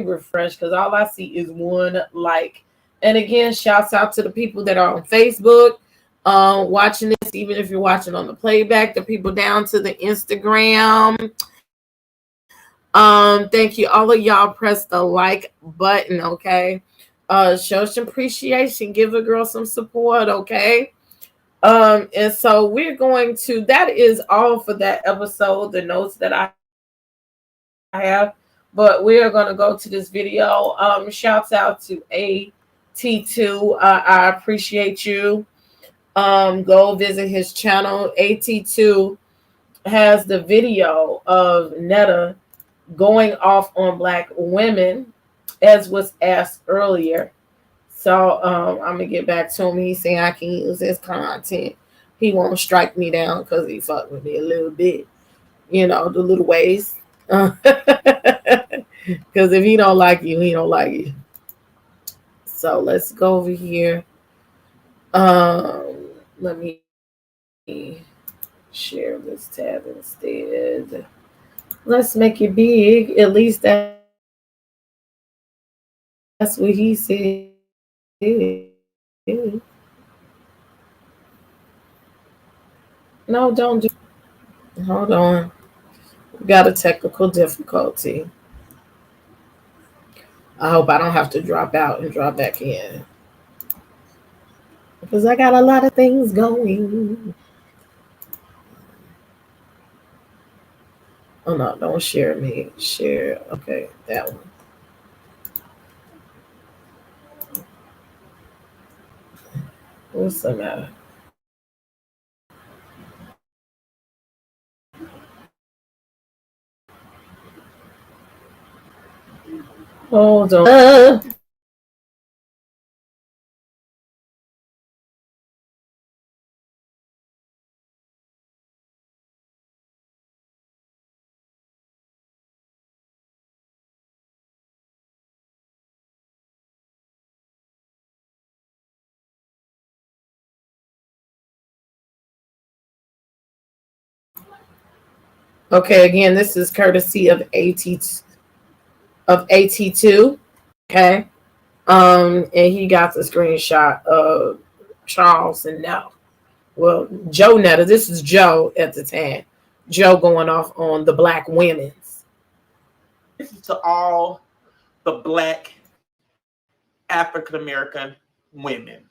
refresh, because all I see is one like. And again, shouts out to the people that are on Facebook. Watching this, even if you're watching on the playback, the people down to the Instagram. Thank you. All of y'all press the like button, okay? Show some appreciation, give a girl some support, okay? And so we're going to, that is all for that episode, the notes that I have, but we are going to go to this video. Shouts out to AT2. I appreciate you. Go visit his channel. AT2 has the video of Netta going off on black women, as was asked earlier. So I'm gonna get back to him. He's saying I can use his content. He won't strike me down because he fucked with me a little bit, the little ways. Because if he don't like you, he don't like you. So let's go over here. Let me share this tab instead. Let's make it big. At least that's what he said. No, don't do. Hold on. We got a technical difficulty. I hope I don't have to drop out and drop back in, because I got a lot of things going. Oh no, don't share me. Share. Okay, that one. What's the matter? Hold on. Okay, again, this is courtesy of AT2. Okay. And he got the screenshot of Charles and Netta. Well, Joe Netta. This is Joe at the time. Joe going off on the black women's. This is to all the black African American women.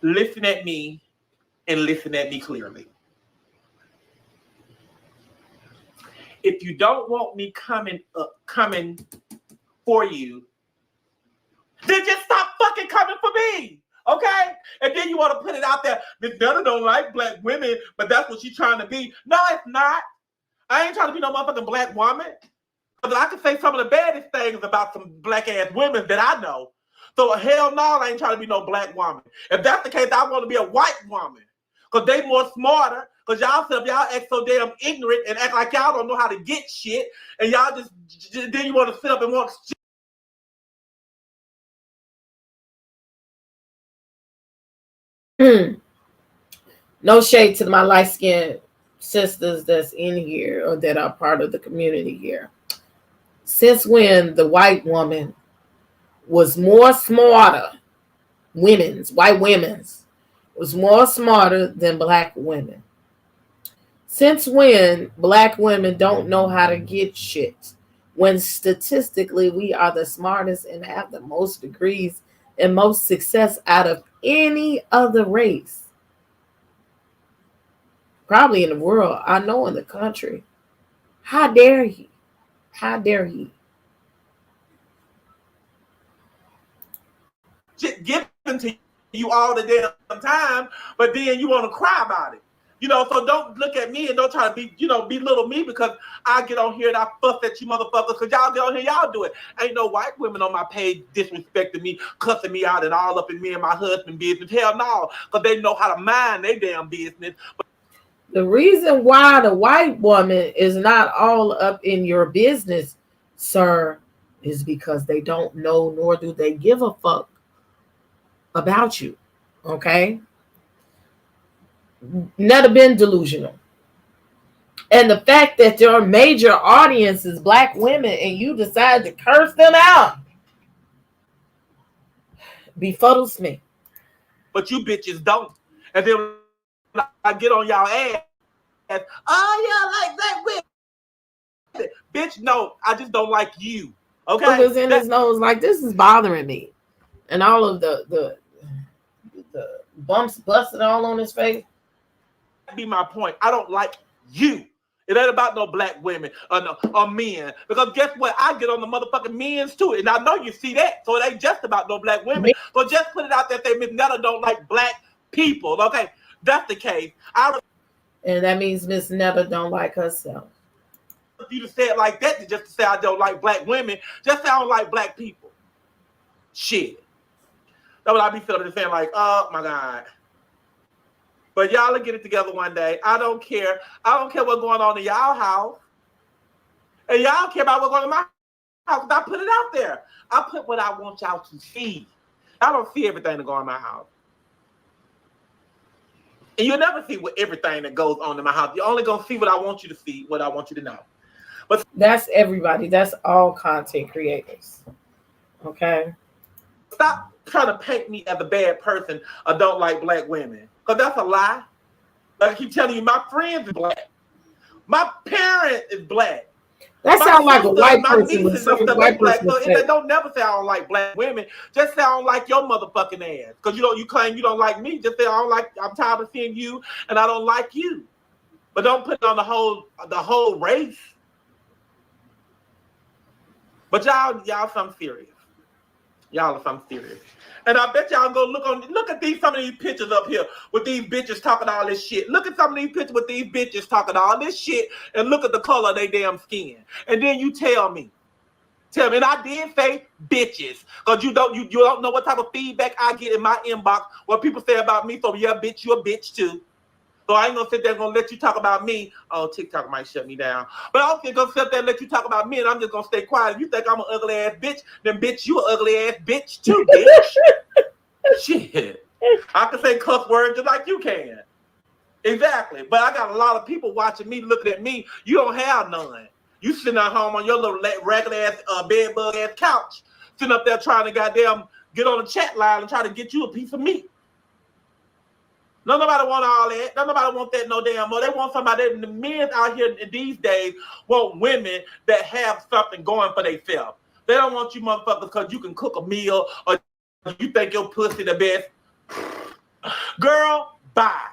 Listen at me and listen at me clearly. If you don't want me coming for you, then just stop fucking coming for me. Okay? And then you want to put it out there. Miss Netta don't like black women, but that's what she's trying to be. No, it's not. I ain't trying to be no motherfucking black woman. But I can say some of the baddest things about some black ass women that I know. So hell no, I ain't trying to be no black woman. If that's the case, I want to be a white woman. Because they more smarter. Because y'all act so damn ignorant and act like y'all don't know how to get shit. And y'all just then you want to sit up and want No shade to my light-skinned sisters that's in here or that are part of the community here. Since when the white woman was more smarter, white women's, was more smarter than black women? Since when black women don't know how to get shit? When statistically we are the smartest and have the most degrees and most success out of any other race. Probably in the world, I know in the country. How dare he? How dare he? shit given to you all the damn time, but then you want to cry about it. You know, so don't look at me and don't try to be, belittle me because I get on here and I fuss at you motherfuckers because y'all get on here, y'all do it. Ain't no white women on my page disrespecting me, cussing me out and all up in me and my husband business. Hell no, because they know how to mind their damn business. The reason why the white woman is not all up in your business, sir, is because they don't know nor do they give a fuck about you. Okay? Never been delusional. And the fact that your major audience is black women and you decide to curse them out befuddles me. But you bitches don't. And then I get on y'all ass. Oh, yeah, like black women. Bitch, no, I just don't like you. Okay? Because in his nose, like, this is bothering me. And all of the bumps busted all on his face. That'd be my point. I don't like you. It ain't about no black women or men. Because guess what? I get on the motherfucking men's too. And I know you see that. So it ain't just about no black women. So just put it out there, say Miss Netta don't like black people. Okay? That's the case. And that means Miss Netta don't like herself. If you to say it like that, just to say I don't like black women, just say I don't like black people. Shit. That's what I be feeling saying, like, oh my God. But y'all will get it together one day. I don't care. I don't care what's going on in y'all house. And y'all care about what's going on in my house. I put it out there. I put what I want y'all to see. I don't see everything that goes on in my house. And you'll never see what everything that goes on in my house. You're only going to see what I want you to see, what I want you to know. But that's everybody. That's all content creators. Okay? Stop trying to paint me as a bad person or don't like black women. Because that's a lie. Like I keep telling you, my friends is black. My parent is black. That sounds like a white person with some white person. So if they don't never say I don't like black women, just say I don't like your motherfucking ass. Because you claim you don't like me. Just say I'm tired of seeing you and I don't like you. But don't put it on the whole race. But y'all something serious. Y'all are something serious. And I bet y'all go look at some of these pictures up here with these bitches talking all this shit. Look at some of these pictures with these bitches talking all this shit and look at the color of their damn skin. And then you tell me. And I did say bitches. Because you don't know what type of feedback I get in my inbox, what people say about me. So yeah, bitch, you a bitch too. So I ain't gonna sit there and gonna let you talk about me. Oh, TikTok might shut me down. But I'm just gonna sit there and let you talk about me and I'm just gonna stay quiet. If you think I'm an ugly ass bitch, then bitch, you an ugly ass bitch too, bitch. Shit. I can say cuss words just like you can. Exactly. But I got a lot of people watching me, looking at me. You don't have none. You sitting at home on your little ragged ass bed bug ass couch, sitting up there trying to goddamn get on the chat line and try to get you a piece of meat. No, nobody want all that. No, nobody want that no damn more. They want somebody. The men out here these days want women that have something going for themselves. They don't want you motherfuckers because you can cook a meal or you think your pussy the best. Girl, bye.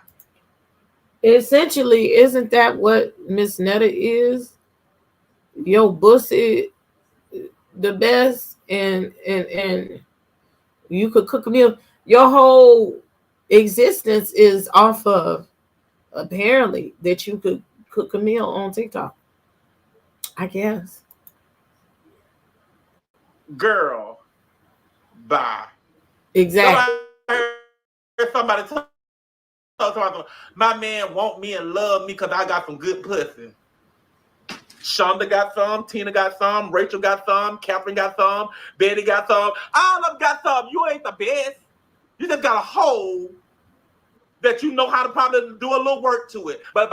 Essentially, isn't that what Miss Netta is? Your pussy the best, and you could cook a meal. Your whole existence is off of apparently that you could cook a meal on TikTok. I guess. Girl, bye. Exactly. Somebody my man want me and love me because I got some good pussy. Shonda got some, Tina got some, Rachel got some, Catherine got some, Betty got some. All of them got some. You ain't the best. You just got a hole that you know how to probably do a little work to it. But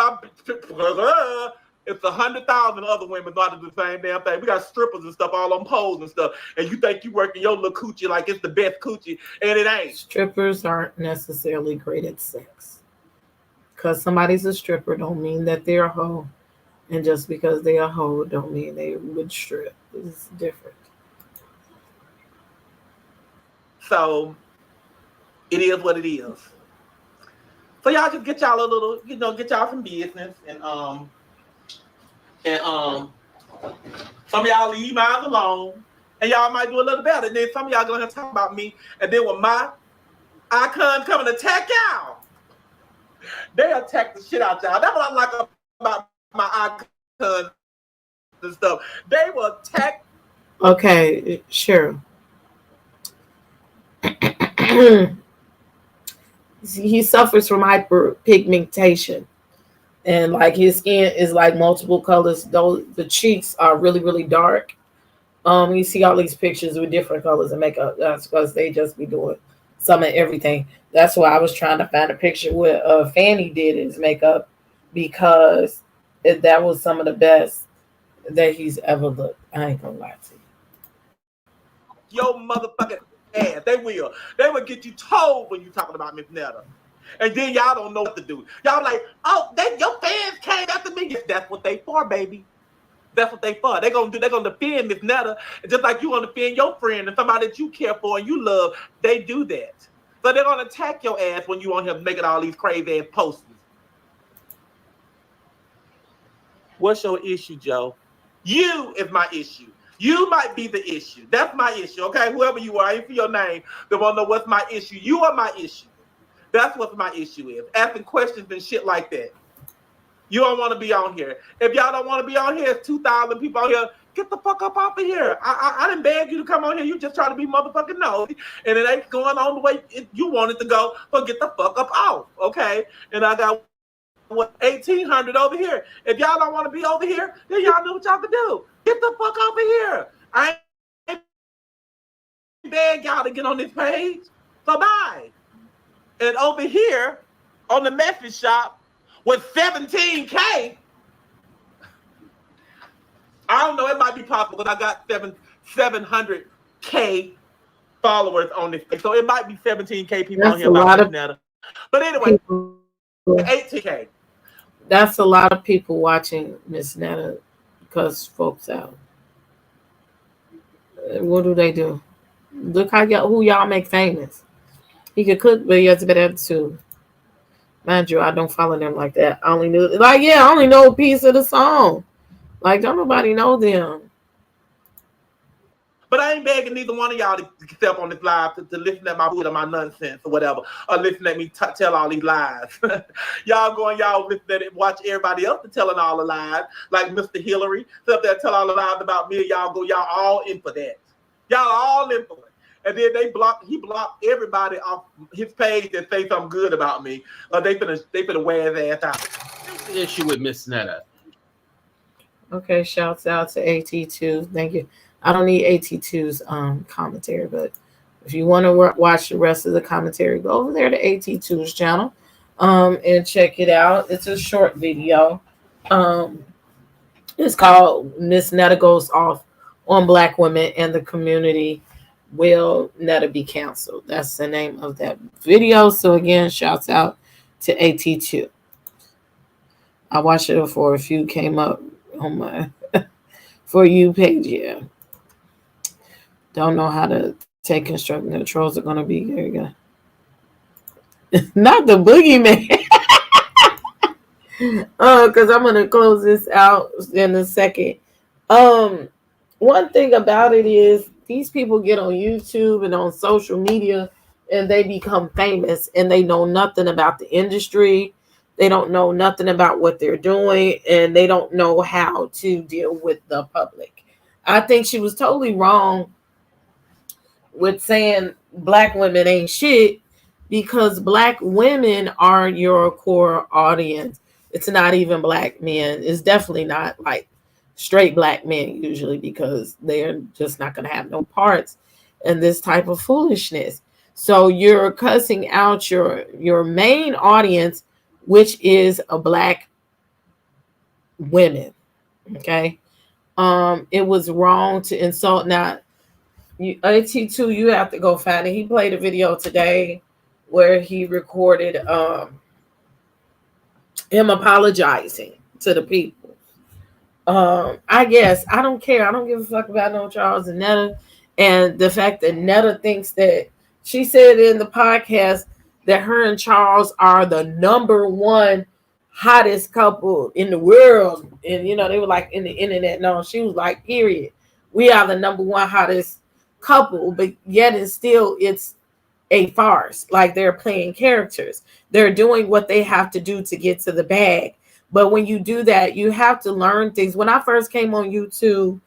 it's 100,000 other women know how to do the same damn thing. We got strippers and stuff all on poles and stuff. And you think you working your little coochie like it's the best coochie, and it ain't. Strippers aren't necessarily great at sex. Because somebody's a stripper don't mean that they're a hoe. And just because they're a hoe don't mean they would strip. It's different. So it is what it is. So y'all just get y'all a little, get y'all some business and some of y'all leave mine alone and y'all might do a little better. And then some of y'all gonna talk about me, and then when my icons come and attack y'all, they attack the shit out y'all. That's what I like about my icons and stuff. They will attack. Okay, sure. He suffers from hyperpigmentation, and like his skin is like multiple colors. Though the cheeks are really, really dark. You see all these pictures with different colors of makeup. That's because they just be doing some of everything. That's why I was trying to find a picture where Fanny did his makeup, because that was some of the best that he's ever looked. I ain't gonna lie to you. Your motherfucking ass. They will get you told when you talking about Miss Netta. And then y'all don't know what to do. Y'all like, oh, your fans came after me. Yes, that's what they for, baby. That's what they for. They're gonna defend Miss Netta, just like you gonna defend your friend and somebody that you care for and you love. They do that. So they're gonna attack your ass when you on here making all these crazy ass posts. What's your issue, Joe? You is my issue. You might be the issue. That's my issue, okay? Whoever you are, I ain't for your name. They want to know what's my issue. You are my issue. That's what my issue is. Asking questions and shit like that. You don't want to be on here. If y'all don't want to be on here, it's 2,000 people on here. Get the fuck up off of here. I didn't beg you to come on here. You just try to be motherfucking nosy. And it ain't going on the way you want it to go. So get the fuck up off, okay? And I got 1,800 over here. If y'all don't want to be over here, then y'all know what y'all can do. Get the fuck over here. I ain't beg y'all to get on this page. So bye. And over here on the message shop with 17K, I don't know, it might be possible, but I got 700K followers on this page. So it might be 17K people on here about Miss Netta. But anyway, 18K. That's a lot of people watching Miss Netta because folks out. What do they do? Look who y'all make famous. He could cook, but he has a bad attitude. Mind you, I don't follow them like that. I only know a piece of the song. Like, don't nobody know them. But I ain't begging neither one of y'all to step on this live to listen at my food or my nonsense or whatever, or listen at me tell all these lies. y'all listen at it, watch everybody else telling all the lies, like Mr. Hillary, sit up there tell all the lies about me. Y'all all in for that. Y'all all in for it. And then he blocked everybody off his page that say something good about me. They finna wear his ass out. What's the issue with Miss Netta? Okay, shouts out to AT2. Thank you. I don't need AT2's commentary, but if you want to watch the rest of the commentary, go over there to AT2's channel and check it out. It's a short video. It's called Miss Netta Goes Off on Black Women and the Community Will Netta be canceled? That's the name of that video. So again, shouts out to AT2. I watched it before a few came up on my For You page. Yeah. Don't know how to take constructive controls are going to be. There you go. Not the boogeyman. Because I'm going to close this out in a second. One thing about it is these people get on YouTube and on social media and they become famous and they know nothing about the industry. They don't know nothing about what they're doing and they don't know how to deal with the public. I think she was totally wrong with saying black women ain't shit because black women are your core audience. It's not even black men. It's definitely not like straight black men usually because they're just not going to have no parts in this type of foolishness. So you're cussing out your main audience, which is a black women. Okay. It was wrong to insult. Now, AT2, you have to go find it. He played a video today where he recorded him apologizing to the people. I guess I don't care. I don't give a fuck about no Charles and Netta. And the fact that Netta thinks that she said in the podcast that her and Charles are the number one hottest couple in the world. And you know, they were like in the internet. No, she was like, period. We are the number one hottest couple, but yet and still it's a farce. Like they're playing characters. They're doing what they have to do to get to the bag. But when you do that, you have to learn things. When I first came on YouTube,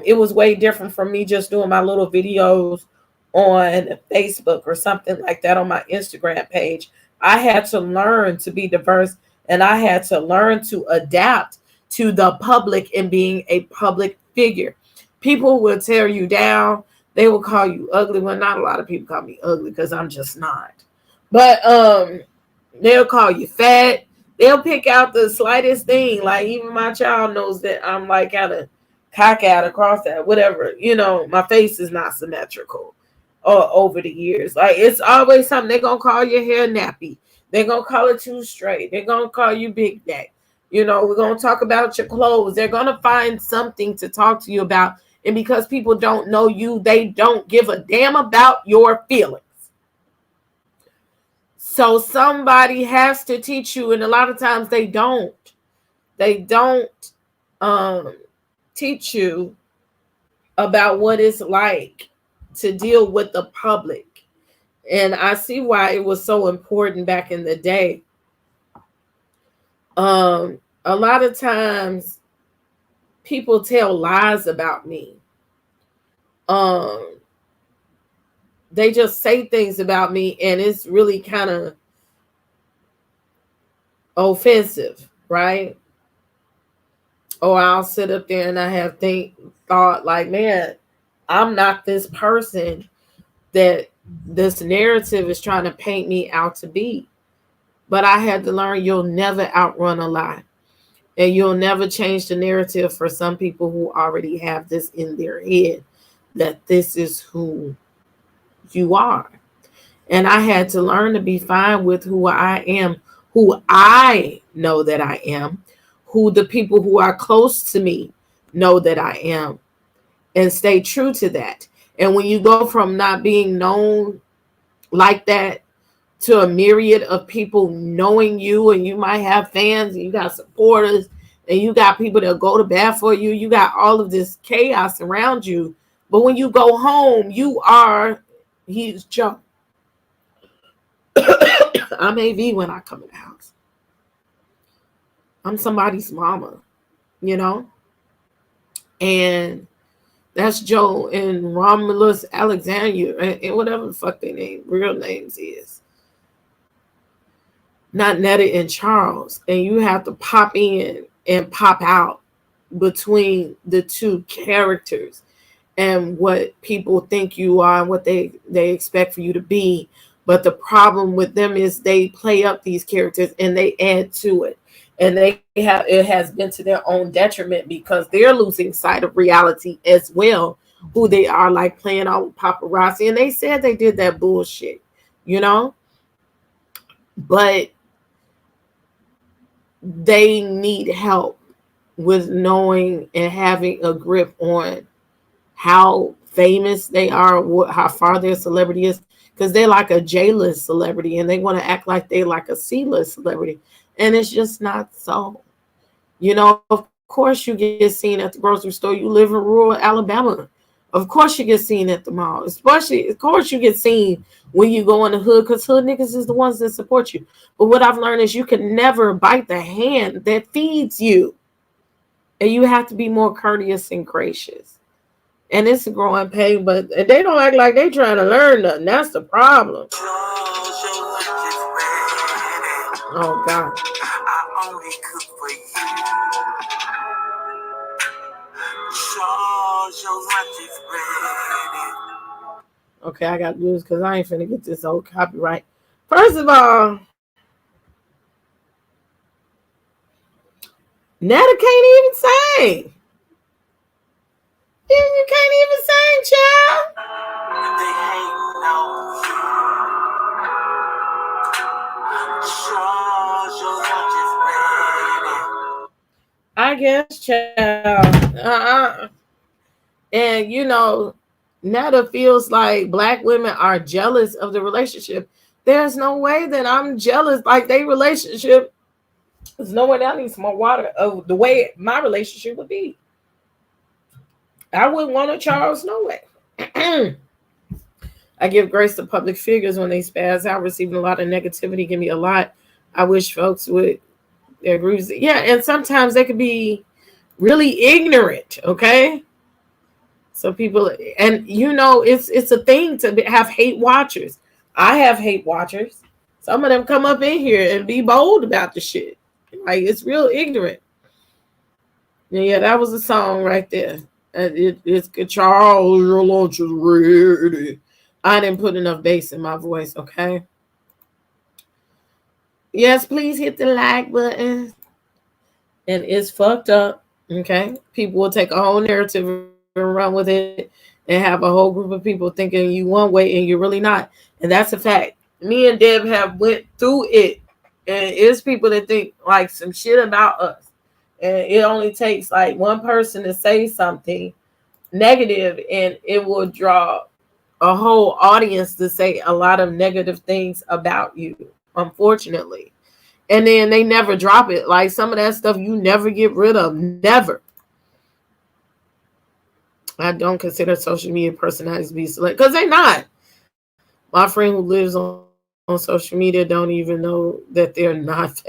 it was way different from me just doing my little videos on Facebook or something like that on my Instagram page. I had to learn to be diverse and I had to learn to adapt to the public and being a public figure. People will tear you down. They will call you ugly. Well, not a lot of people call me ugly because I'm just not. But they'll call you fat. They'll pick out the slightest thing. Like even my child knows that I'm like kind of cockeyed across that, whatever. You know, my face is not symmetrical over the years. Like it's always something. They're going to call your hair nappy. They're going to call it too straight. They're going to call you big neck. You know, we're going to talk about your clothes. They're going to find something to talk to you about. And because people don't know you, they don't give a damn about your feelings. So somebody has to teach you, and a lot of times they don't. They don't teach you about what it's like to deal with the public. And I see why it was so important back in the day. A lot of times people tell lies about me. They just say things about me and it's really kind of offensive, right? Or I'll sit up there and I have thought like, man, I'm not this person that this narrative is trying to paint me out to be. But I had to learn you'll never outrun a lie. And you'll never change the narrative for some people who already have this in their head that this is who you are. And I had to learn to be fine with who I am, who I know that I am, who the people who are close to me know that I am, and stay true to that. And when you go from not being known like that to a myriad of people knowing you, and you might have fans and you got supporters and you got people that go to bat for you, you got all of this chaos around you. But when you go home, he's Joe. I'm AV when I come in the house. I'm somebody's mama, you know? And that's Joe and Romulus Alexander and whatever the fuck their real names is. Not Netta and Charles. And you have to pop in and pop out between the two characters and what people think you are and what they expect for you to be. But the problem with them is they play up these characters and they add to it. And it has been to their own detriment because they're losing sight of reality as well who they are, like playing out with paparazzi. And they said they did that bullshit, you know? But they need help with knowing and having a grip on how famous they are, how far their celebrity is, because they're like a J-list celebrity and they want to act like they're like a C-list celebrity. And it's just not so. You know, of course you get seen at the grocery store. You live in rural Alabama. Of course you get seen at the mall. Especially, of course you get seen when you go in the hood, because hood niggas is the ones that support you. But what I've learned is you can never bite the hand that feeds you. And you have to be more courteous and gracious. And it's a growing pain, but they don't act like they trying to learn nothing. That's the problem. Oh, God. I only cook for you. Charles, your lunch is ready. Okay, I got to do this because I ain't finna get this old copyright. First of all, Netta can't even sing. You can't even sing, child. They hate on you. Charles, your lunch is ready. I guess, child. And you know, Netta feels like black women are jealous of the relationship. There's no way that I'm jealous. Like, they relationship, there's no way that I need some more water of the way my relationship would be. I wouldn't want a Charles, no way. I give grace to public figures when they spaz out. Receiving a lot of negativity can be a lot. I wish folks would agree with it. Yeah, and sometimes they could be really ignorant, okay? So people, and you know, it's a thing to have hate watchers. I have hate watchers. Some of them come up in here and be bold about the shit. Like, it's real ignorant. And yeah, that was a song right there. It's Charles, your lunch is ready. I didn't put enough bass in my voice, okay? Yes, please hit the like button. And it's fucked up, okay? People will take a whole narrative and run with it and have a whole group of people thinking you one way and you're really not. And that's a fact. Me and Deb have went through it. And it's people that think like some shit about us. And it only takes like one person to say something negative and it will draw a whole audience to say a lot of negative things about you, unfortunately. And then they never drop it. Like, some of that stuff you never get rid of. Never. I don't consider social media personalities to be select, because they're not. My friend who lives on social media don't even know that they're not.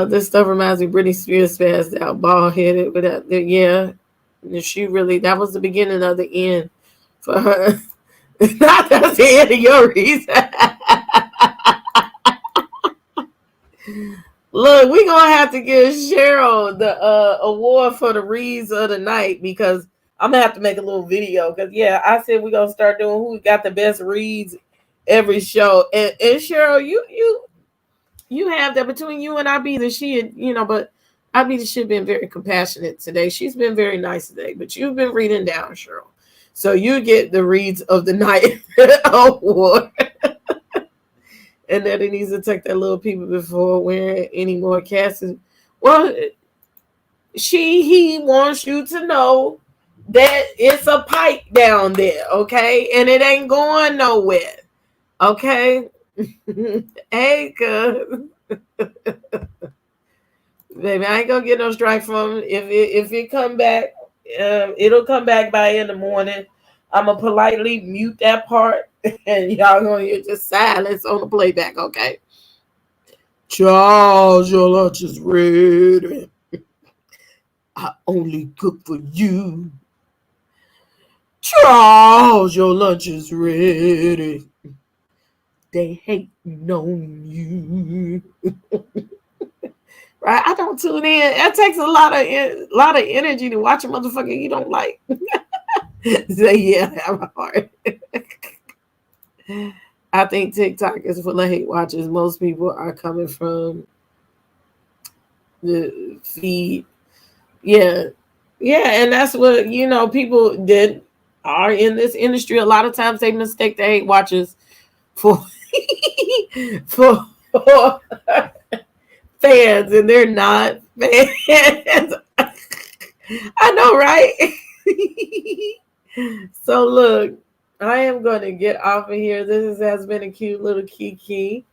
This stuff reminds me of Britney Spears spazzed out, bald headed, but yeah, she really, that was the beginning of the end for her. Not that's the end of your reason. Look, we're gonna have to give Cheryl the award for the reads of the night, because I'm gonna have to make a little video, because yeah, I said we're gonna start doing who got the best reads every show. And Cheryl, you have that between you and I be the shit, you know, but I be the shit been very compassionate today. She's been very nice today, but you've been reading down, Cheryl. So you get the reads of the night award. And that it needs to take that little people before wearing any more casts. Well, he wants you to know that it's a pipe down there, okay? And it ain't going nowhere, okay? Hey, cuz. Baby, I ain't gonna get no strike from him. If it come back, it'll come back by in the morning. I'm gonna politely mute that part, and y'all gonna hear just silence on the playback, okay? Charles, your lunch is ready. I only cook for you. Charles, your lunch is ready. They hate on you. Right? I don't tune in. That takes a lot of energy to watch a motherfucker you don't like. Say, yeah, I have a heart. I think TikTok is full of hate watchers. Most people are coming from the feed. Yeah. Yeah, and that's what people that are in this industry. A lot of times they mistake the hate watchers for for fans, and they're not fans. I know, right? So look, I am going to get off of here. Has been a cute little kiki.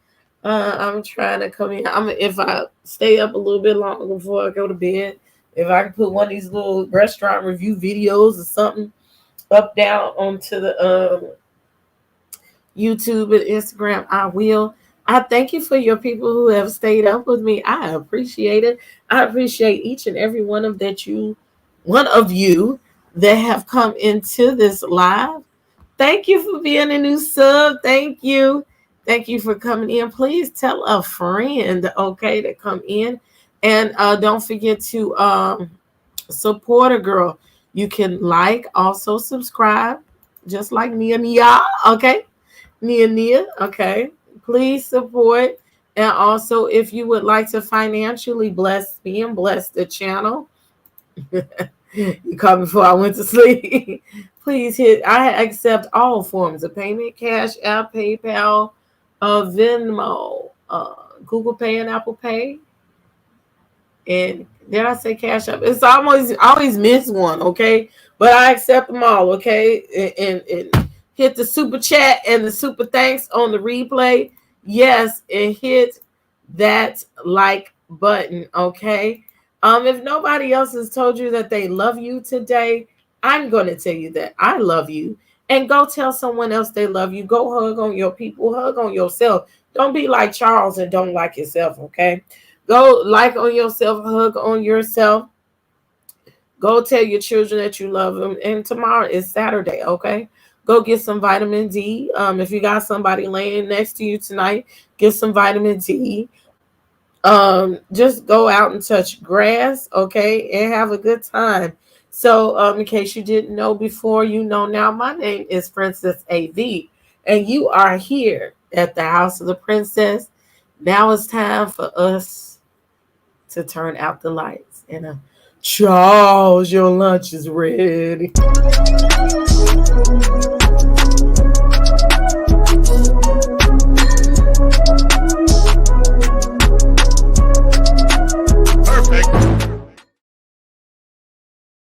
I'm trying to come in. If I stay up a little bit longer before I go to bed, if I can put one of these little restaurant review videos or something up down onto the YouTube and Instagram, I will. I thank you for your people who have stayed up with me. I appreciate it. I appreciate each and every one of you that have come into this live. Thank you for being a new sub. Thank you. Thank you for coming in. Please tell a friend, okay, to come in. And don't forget to support a girl. You can also subscribe, just like Nia, okay? Nia, okay? Please support. And also, if you would like to financially bless me and bless the channel, you called before I went to sleep. Please I accept all forms of payment: Cash App, PayPal, Venmo, Google Pay, and Apple Pay. And did I say Cash App? It's always miss one, okay? But I accept them all, okay? And hit the super chat and the super thanks on the replay. Yes, and hit that like button, okay? If nobody else has told you that they love you today, I'm going to tell you that I love you. And go tell someone else they love you. Go hug on your people. Hug on yourself. Don't be like Charles and don't like yourself, okay? Go like on yourself. Hug on yourself. Go tell your children that you love them. And tomorrow is Saturday, okay? Go get some vitamin D. If you got somebody laying next to you tonight, get some vitamin D. Just go out and touch grass, okay, and have a good time. So in case you didn't know before, you know now, my name is Princess A.V, and you are here at the House of the Princess. Now it's time for us to turn out the lights. And Charles, your lunch is ready.